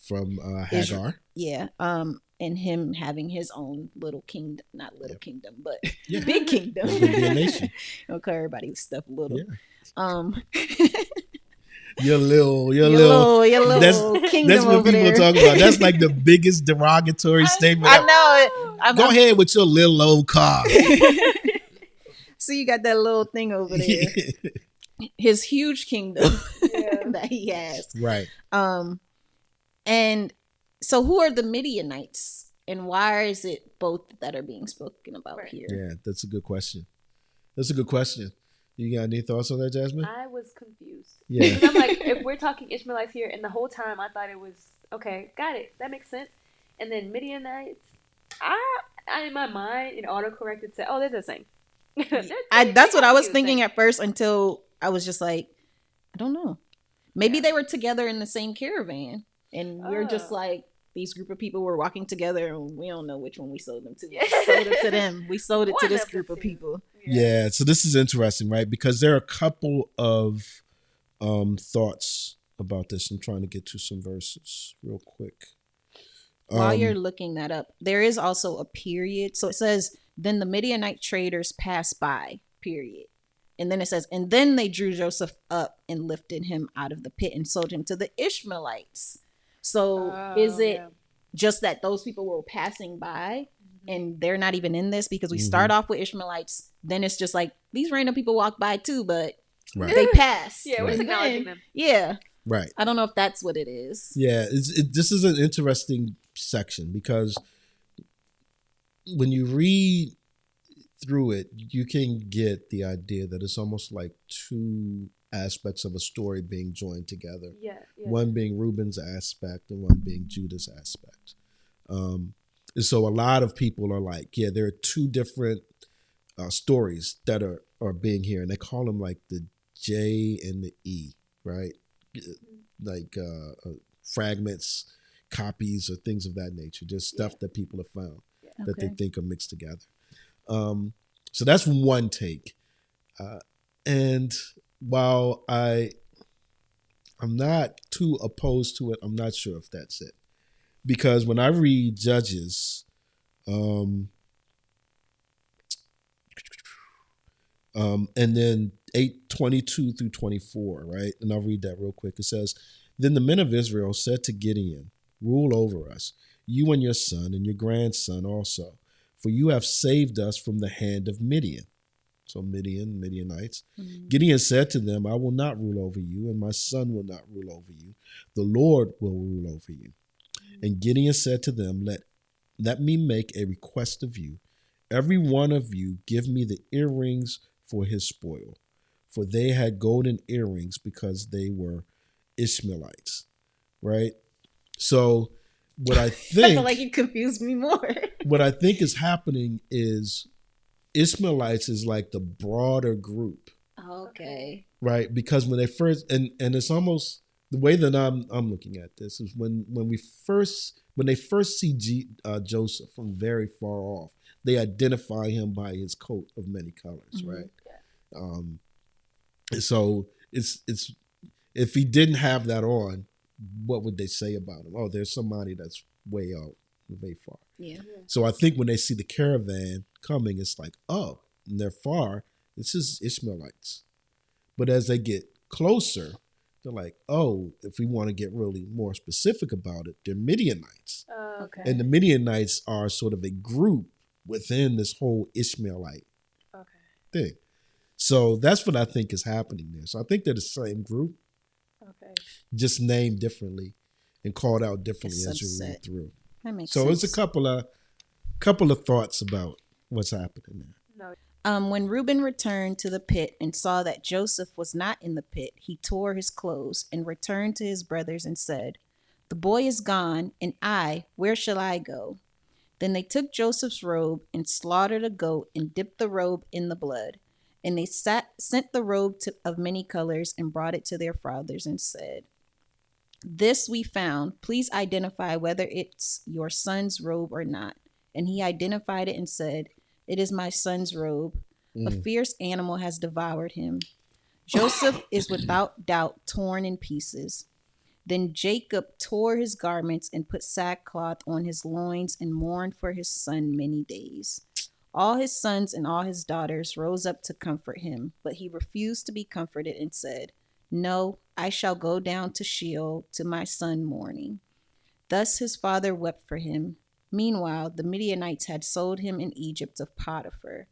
From Hagar. Yeah. And him having his own little kingdom, not little kingdom, but big kingdom. It would be a nation. Don't call everybody stuff little. Yeah. Your little that's, kingdom. That's what over people there. talk about. That's like the biggest derogatory statement. I know it. Go ahead with your little old car. So you got that little thing over there. His huge kingdom that he has. Right. And so who are the Midianites and why is it both that are being spoken about here? Yeah, that's a good question. You got any thoughts on that, Jasmine? I was confused. Yeah. I'm like, if we're talking Ishmaelites here, and the whole time I thought it was, okay, got it. That makes sense. And then Midianites, I in my mind, it autocorrected to, they're the same. That's what I was thinking at first until I was just like, I don't know. Maybe they were together in the same caravan. And we're just like, these group of people were walking together and we don't know which one we sold them to. We sold it to them. We sold it to this group of people. Yeah, so this is interesting, right? Because there are a couple of thoughts about this. I'm trying to get to some verses real quick. While you're looking that up, there is also a period. So it says, then the Midianite traders passed by, period. And then it says, and then they drew Joseph up and lifted him out of the pit and sold him to the Ishmaelites. So is it just that those people were passing by and they're not even in this? Because we start off with Ishmaelites, then it's just like these random people walk by too, but they pass. Yeah, we're acknowledging them. Yeah. Right. I don't know if that's what it is. Yeah, this is an interesting section because when you read through it, you can get the idea that it's almost like two aspects of a story being joined together. Yeah. One being Reuben's aspect and one being Judah's aspect. And so a lot of people are like, yeah, there are two different stories that are being here, and they call them like the J and the E, right? Like fragments, copies, or things of that nature, just stuff that people have found that they think are mixed together. So that's one take. And while I'm not too opposed to it, I'm not sure if that's it. Because when I read Judges, and then 8:22 through 24, right? And I'll read that real quick. It says, "Then the men of Israel said to Gideon, 'Rule over us, you and your son and your grandson also, for you have saved us from the hand of Midian.'" So Midianites. "Gideon said to them, 'I will not rule over you, and my son will not rule over you. The Lord will rule over you.' And Gideon said to them, let me make a request of you. Every one of you give me the earrings for his spoil." For they had golden earrings because they were Ishmaelites, right? So what I think... I feel like it confused me more. What I think is happening is Ishmaelites is like the broader group. Okay. Right? Because when they first... And it's almost... The way that I'm looking at this is when they first see Joseph from very far off, they identify him by his coat of many colors, right? Yeah. So it's if he didn't have that on, what would they say about him? Oh, there's somebody that's way out, way far. Yeah. So I think when they see the caravan coming, it's like, oh, and they're far. This is Ishmaelites. But as they get closer, they're like, oh, if we want to get really more specific about it, they're Midianites. Okay. And the Midianites are sort of a group within this whole Ishmaelite thing. So that's what I think is happening there. So I think they're the same group, just named differently and called out differently as you read through. That makes so sense. It's a couple of thoughts about what's happening there. When Reuben returned to the pit and saw that Joseph was not in the pit, he tore his clothes and returned to his brothers and said, "The boy is gone, and where shall I go?" Then they took Joseph's robe and slaughtered a goat and dipped the robe in the blood. And they sent the robe of many colors and brought it to their fathers and said, "This we found. Please identify whether it's your son's robe or not." And he identified it and said, "It is my son's robe. A fierce animal has devoured him. Joseph is without doubt torn in pieces." Then Jacob tore his garments and put sackcloth on his loins and mourned for his son many days. All his sons and all his daughters rose up to comfort him, but he refused to be comforted and said, "No, I shall go down to Sheol to my son mourning." Thus his father wept for him. Meanwhile, the Midianites had sold him in Egypt to Potiphar,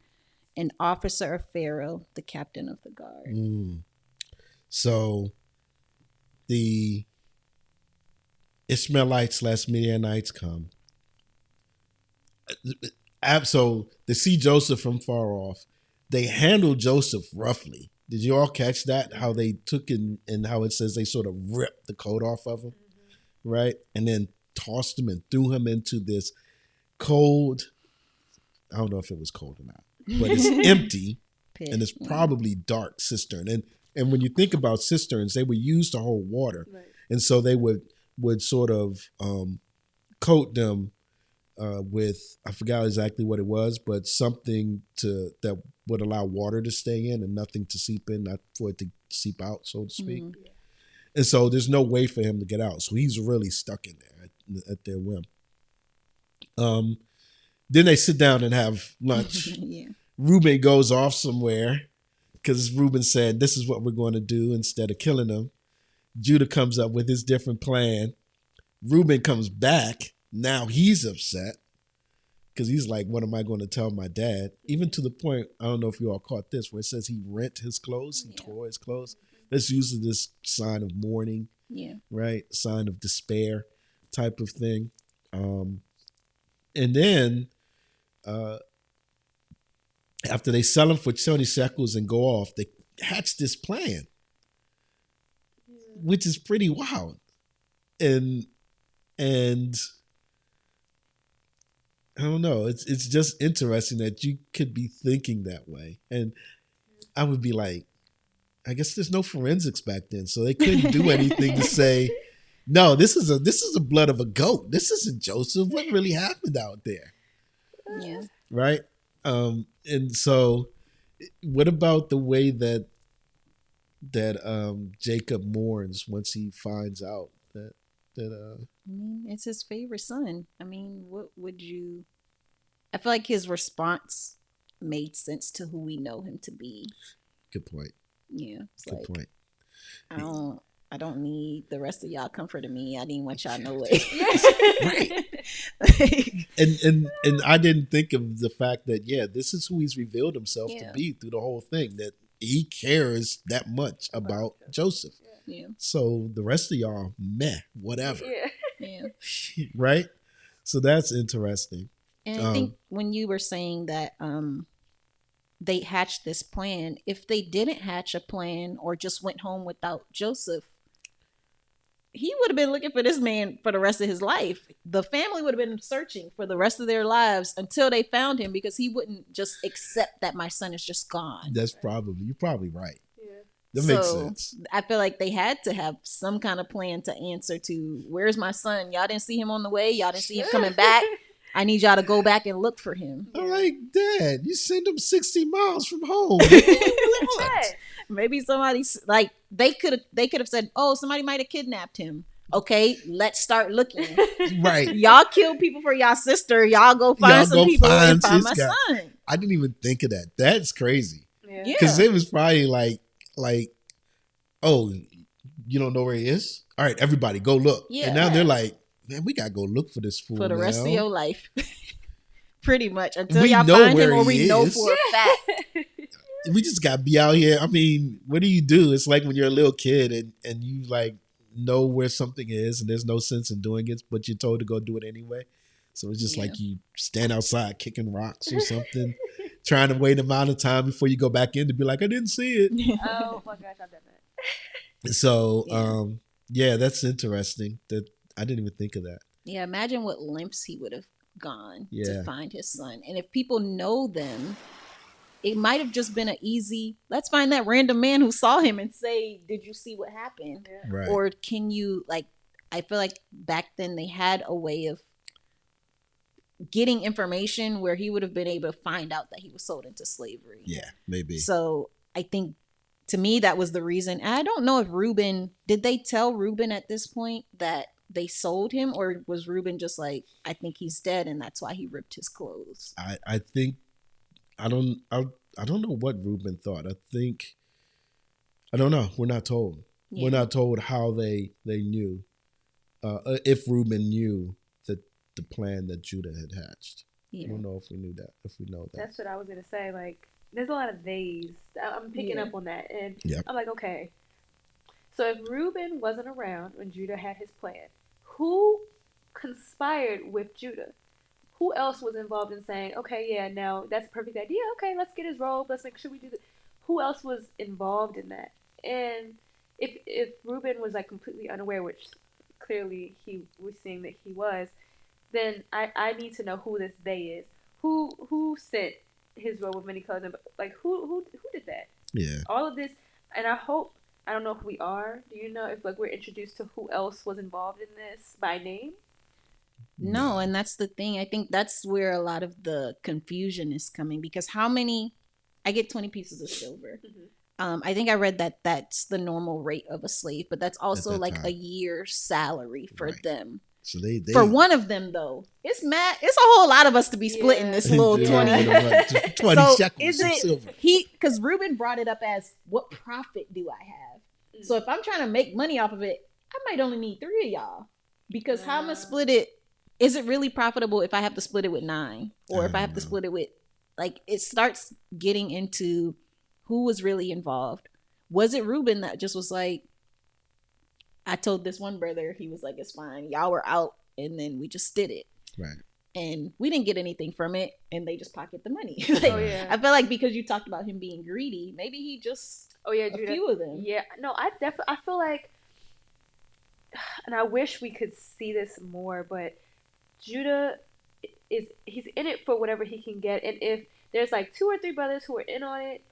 an officer of Pharaoh, the captain of the guard. So the Ishmaelites / Midianites come. So they see Joseph from far off. They handle Joseph roughly. Did you all catch that? How they took and how it says they sort of ripped the coat off of him, right? And then tossed him and threw him into this cold, I don't know if it was cold or not, but it's empty and it's probably dark cistern. And when you think about cisterns, they were used to hold water. Right. And so they would sort of coat them with, I forgot exactly what it was, but something that would allow water to stay in and nothing to seep in, not for it to seep out, so to speak. Mm-hmm. And so there's no way for him to get out. So he's really stuck in there at their whim. Then they sit down and have lunch. Yeah. Reuben goes off somewhere because Reuben said, this is what we're going to do instead of killing them. Judah comes up with his different plan. Reuben comes back. Now he's upset because he's like, what am I going to tell my dad? Even to the point, I don't know if you all caught this, where it says he rent his clothes, he tore his clothes. That's usually this sign of mourning, right? Sign of despair type of thing. And then after they sell him for 20 shekels and go off, they hatch this plan, which is pretty wild. And I don't know, it's just interesting that you could be thinking that way. And I would be like, I guess there's no forensics back then, so they couldn't do anything to say, no, this is the blood of a goat. This isn't Joseph. What really happened out there? Yeah. Right? And so what about the way that Jacob mourns once he finds out that I mean, it's his favorite son. I mean, what would you... I feel like his response made sense to who we know him to be. Good point. Yeah. Good point. I don't need the rest of y'all comforting me. I didn't want y'all no way. Right. And I didn't think of the fact that, this is who he's revealed himself to be through the whole thing, that he cares that much about Joseph. Yeah. So the rest of y'all, whatever. Yeah. Right? So that's interesting. And I think when you were saying that they hatched this plan, if they didn't hatch a plan or just went home without Joseph, he would have been looking for this man for the rest of his life. The family would have been searching for the rest of their lives until they found him, because he wouldn't just accept that my son is just gone. You're probably right. That makes sense. I feel like they had to have some kind of plan to answer to, where's my son? Y'all didn't see him on the way. Y'all didn't see him coming back. I need y'all to go back and look for him. I'm like, Dad, you sent him 60 miles from home. Maybe somebody, like, they could have said, oh, somebody might have kidnapped him. Okay, let's start looking. Right. Y'all kill people for y'all sister. Y'all go find some people and find my son. I didn't even think of that. That's crazy. Yeah. Because it was probably like, oh, you don't know where he is? All right, everybody, go look. Yeah. And now they're like, man, we got to go look for this fool for the rest now. of your life. Pretty much. Until y'all find him, or we know for a fact. We just got to be out here. I mean, what do you do? It's like when you're a little kid and you like know where something is and there's no sense in doing it, but you're told to go do it anyway. So it's just like you stand outside kicking rocks or something, trying to wait a amount of time before you go back in to be like, I didn't see it. Oh my gosh, I've done that. So, that's interesting. That I didn't even think of that. Yeah, imagine what lengths he would have gone to find his son. And if people know them, it might have just been an easy, let's find that random man who saw him and say, did you see what happened? Yeah. Right. Or can you, like, I feel like back then they had a way of getting information where he would have been able to find out that he was sold into slavery. Yeah, maybe. So I think, to me, that was the reason. And I don't know if Reuben, did they tell Reuben at this point that they sold him, or was Reuben just like, I think he's dead and that's why he ripped his clothes? I think, I don't know what Reuben thought. I don't know. We're not told. Yeah. We're not told how they knew, if Reuben knew the plan that Judah had hatched. Yeah. I don't know if we knew that, if we know that. That's what I was going to say. Like, there's a lot of theys. I'm picking up on that. And I'm like, okay. So if Reuben wasn't around when Judah had his plan, who conspired with Judah? Who else was involved in saying, okay, now that's a perfect idea. Okay, let's get his robe. Let's make sure we do that. Who else was involved in that? And if Reuben was like completely unaware, which clearly he was seeing that he was, then I need to know who this they is. Who sent his robe with many colors? Like who did that? Yeah. All of this, and I hope, I don't know if we are. Do you know if like we're introduced to who else was involved in this by name? No, and that's the thing. I think that's where a lot of the confusion is coming, because how many? I get 20 pieces of silver. Mm-hmm. I think I read that that's the normal rate of a slave, but that's also like a year's salary for them. So they For one of them, though, it's a whole lot of us to be splitting this little Yeah. 20. 20 So shekels is of it silver. because Reuben brought it up as, what profit do I have? So if I'm trying to make money off of it, I might only need 3 of y'all, because how am I split it? Is it really profitable if I have to split it with 9, or if I have to split it with, like, it starts getting into who was really involved. Was it Reuben that just was like, I told this one brother, he was like, it's fine, y'all were out, and then we just did it. Right. And we didn't get anything from it, and they just pocket the money. Yeah. I feel like because you talked about him being greedy, maybe he just a few of them. Yeah, no, I feel like, and I wish we could see this more, but Judah he's in it for whatever he can get, and if there's like 2 or 3 brothers who are in on it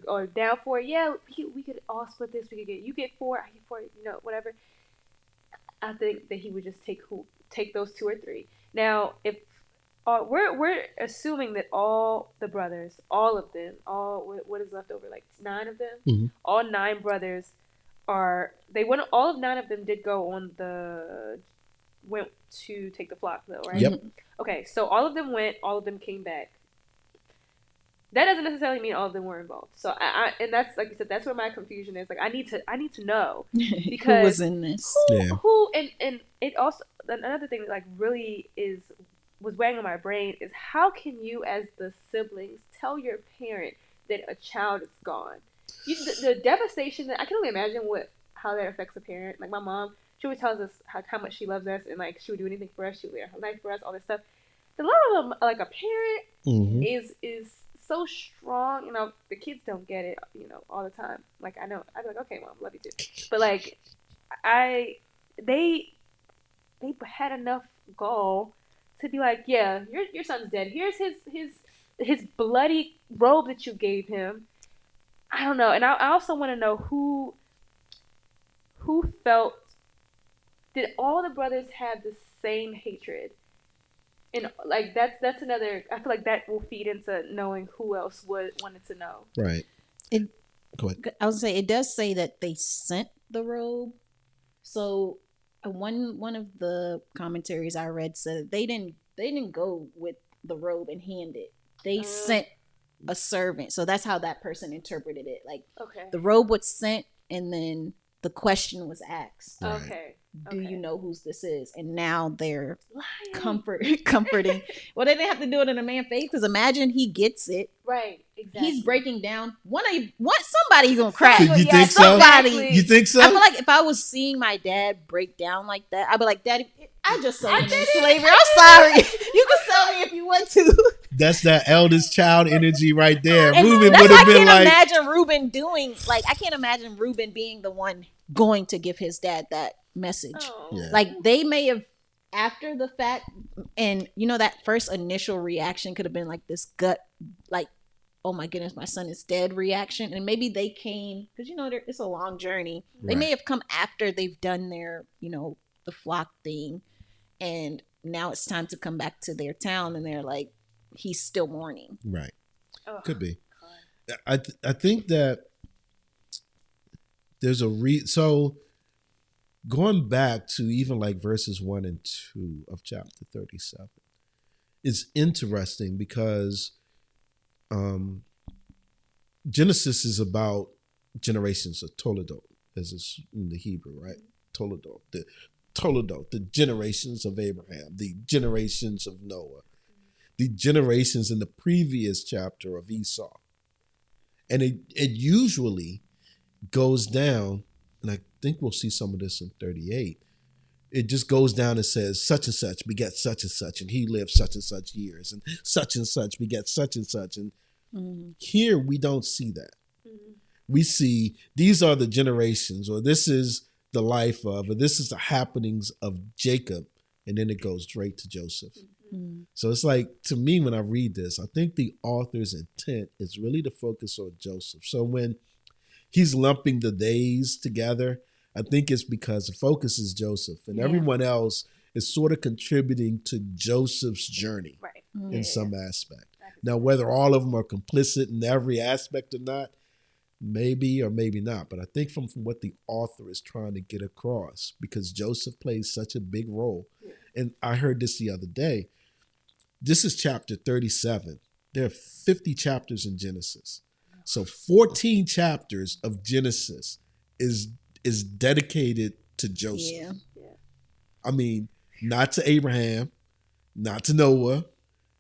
or down for it, yeah, we could all split this. We could you get 4, I get 4, whatever. I think that he would just take those 2 or 3. Now, if we're assuming that all the brothers, all of them, what is left over, like 9 of them, all 9 brothers all of 9 of them did go on went to take the flock, though, right? Yep. Okay, so all of them went, all of them came back. That doesn't necessarily mean all of them were involved. So and that's, like you said, that's where my confusion is. Like, I need to know, because who was in this? Who and it also, another thing that like really was weighing on my brain is, how can you as the siblings tell your parent that a child is gone? The devastation that I can only imagine how that affects a parent. Like, my mom, she always tells us how much she loves us, and like she would do anything for us. She would lay her life for us, all this stuff. The love of like a parent is so strong. The kids don't get it, all the time. Like, I know, I'd be like, okay, mom, love you too. But like, they had enough gall to be like, yeah, your son's dead. Here's his bloody robe that you gave him. I don't know. And I also want to know who felt. Did all the brothers have the same hatred? And like, that's another. I feel like that will feed into knowing who else wanted to know. Right. Go ahead. I was say, it does say that they sent the robe. So one of the commentaries I read said they didn't go with the robe and hand it. They sent a servant. So that's how that person interpreted it. Like, the robe was sent, and then the question was asked. Right. Okay. Do you know whose this is? And now they're comforting. Well, they didn't have to do it in a man's face, because imagine he gets it. Right. Exactly. He's breaking down. Somebody's gonna crack. You think so? Somebody. You think so? I feel like if I was seeing my dad break down like that, I'd be like, Daddy, I just sold him into slavery. I'm sorry. You can sell me if you want to. That's that eldest child energy right there. And Reuben would have been like, I can't imagine Reuben being the one going to give his dad that message. Oh. Yeah. Like, they may have, after the fact, and that first initial reaction could have been like this gut, like, oh my goodness, my son is dead reaction. And maybe they came, because it's a long journey. They may have come after they've done their, the flock thing, and now it's time to come back to their town, and they're like, he's still mourning. Right. Oh, Could be. I think that there's so going back to even like verses 1 and 2 of chapter 37 is interesting, because Genesis is about generations of Toledot, as it's in the Hebrew, right? Toledot, the generations of Abraham, the generations of Noah, the generations in the previous chapter of Esau. And it usually goes down, and I think we'll see some of this in 38. It just goes down and says, such and such begat such and such, and he lived such and such years, and such begat such and such. And here we don't see that. We see these are the generations, or this is the life of, or this is the happenings of Jacob, and then it goes straight to Joseph. So it's like, to me, when I read this, I think the author's intent is really to focus on Joseph. So when he's lumping the days together, I think it's because the focus is Joseph, and everyone else is sort of contributing to Joseph's journey in some aspect. Now, whether all of them are complicit in every aspect or not, maybe or maybe not. But I think from what the author is trying to get across, because Joseph plays such a big role And I heard this the other day. This is chapter 37. There are 50 chapters in Genesis. So 14 chapters of Genesis is dedicated to Joseph. Yeah. I mean, not to Abraham, not to Noah,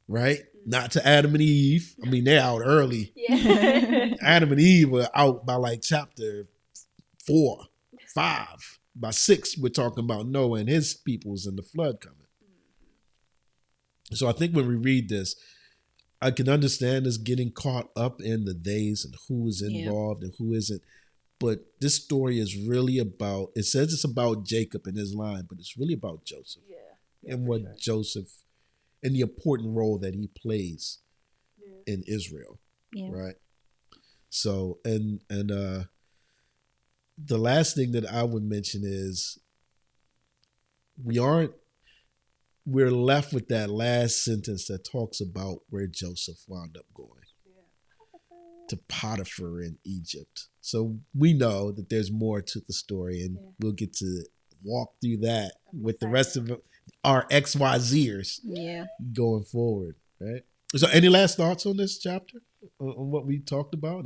right? Not to Adam and Eve. I mean, they're out early. Yeah. Adam and Eve were out by like chapter 4, 5. By 6, we're talking about Noah and his peoples and the flood coming. So I think when we read this, I can understand us getting caught up in the days and who is involved and who isn't. But this story is really about, it says it's about Jacob and his line, but it's really about Joseph and what Joseph, and the important role that he plays in Israel, right? So, and the last thing that I would mention is we're left with that last sentence that talks about where Joseph wound up going. To Potiphar in Egypt. So we know that there's more to the story, and we'll get to walk through that with the rest of our XYZers going forward, right? So any last thoughts on this chapter, on what we talked about?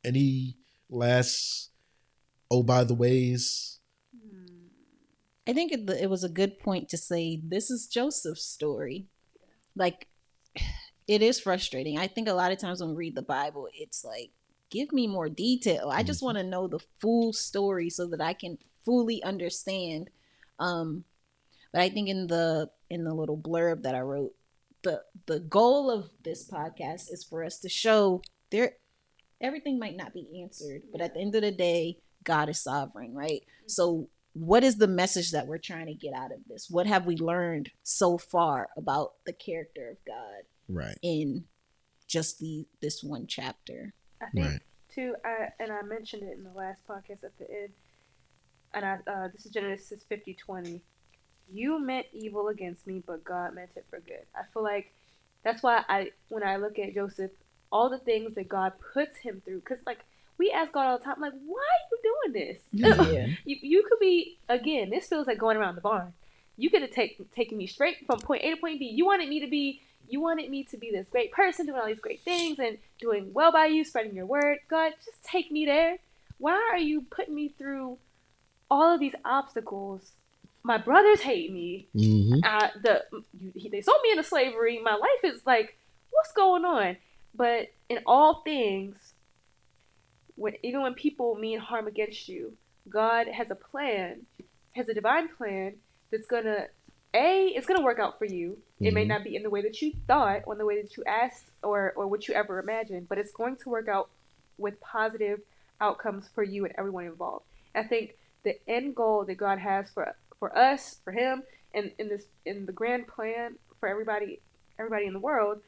Any last, oh, by the ways? I think it was a good point to say this is Joseph's story. Like, it is frustrating. I think a lot of times when we read the Bible, it's like, give me more detail. I just want to know the full story so that I can fully understand. But I think in the little blurb that I wrote, the goal of this podcast is for us to show everything might not be answered, but at the end of the day, God is sovereign, right? So what is the message that we're trying to get out of this? What have we learned so far about the character of God? Right. In just this one chapter. I think too, I mentioned it in the last podcast at the end, and this is Genesis 50:20. You meant evil against me, but God meant it for good. I feel like that's why when I look at Joseph, all the things that God puts him through, because like we ask God all the time, like, why are you doing this? Yeah. you could be, again, this feels like going around the barn. You could have taken me straight from point A to point B. You wanted me to be this great person, doing all these great things and doing well by you, spreading your word. God, just take me there. Why are you putting me through all of these obstacles? My brothers hate me. They sold me into slavery. My life is like, what's going on? But in all things, even when people mean harm against you, God has a plan, has a divine plan that's gonna it's going to work out for you. It may not be in the way that you thought or in the way that you asked or what you ever imagined, but it's going to work out with positive outcomes for you and everyone involved. I think the end goal that God has for us, for him, and in the grand plan for everybody in the world,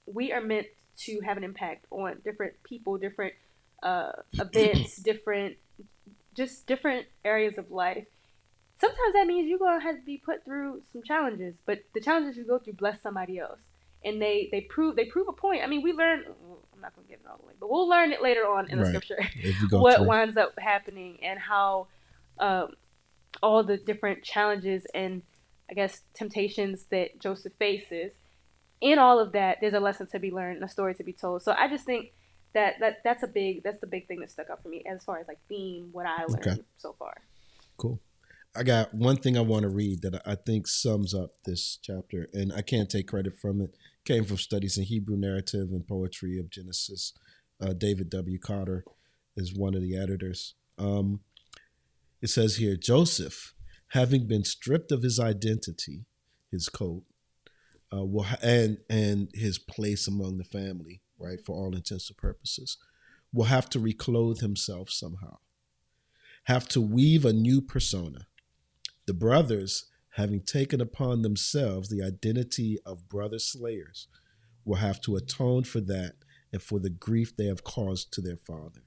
we are meant to have an impact on different people, different events, different areas of life. Sometimes that means you're going to have to be put through some challenges, but the challenges you go through bless somebody else. And they prove a point. I mean, we learn, I'm not going to give it all away, but we'll learn it later on in the scripture, what winds up happening and how all the different challenges and, I guess, temptations that Joseph faces. In all of that, there's a lesson to be learned and a story to be told. So I just think that's the big thing that stuck out for me as far as like being what I learned so far. Cool. I got one thing I want to read that I think sums up this chapter, and I can't take credit from it. It came from studies in Hebrew narrative and poetry of Genesis. David W. Carter is one of the editors. It says here, Joseph, having been stripped of his identity, his coat, and his place among the family, right, for all intents and purposes, will have to reclothe himself somehow, have to weave a new persona. The brothers, having taken upon themselves the identity of brother slayers, will have to atone for that and for the grief they have caused to their father.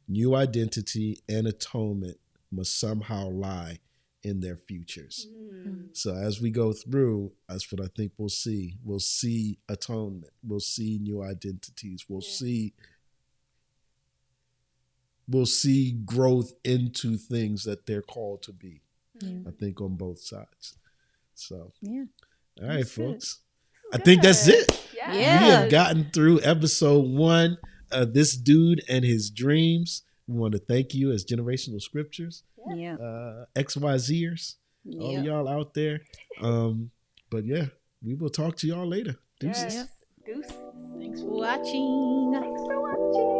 New identity and atonement must somehow lie in their futures. So as we go through, that's what I think we'll see. We'll see atonement. We'll see new identities. We'll see growth into things that they're called to be. Yeah. I think on both sides. So, Yeah. all right, That's good. folks. I think that's it. Yeah. Yeah. We have gotten through episode 1 of This Dude and His Dreams. We want to thank you as Generational Scriptures, Yeah. XYZers, all Yeah. of y'all out there. But yeah, we will talk to y'all later. Deuces. Yes. Goose. Thanks for watching. Thanks for watching.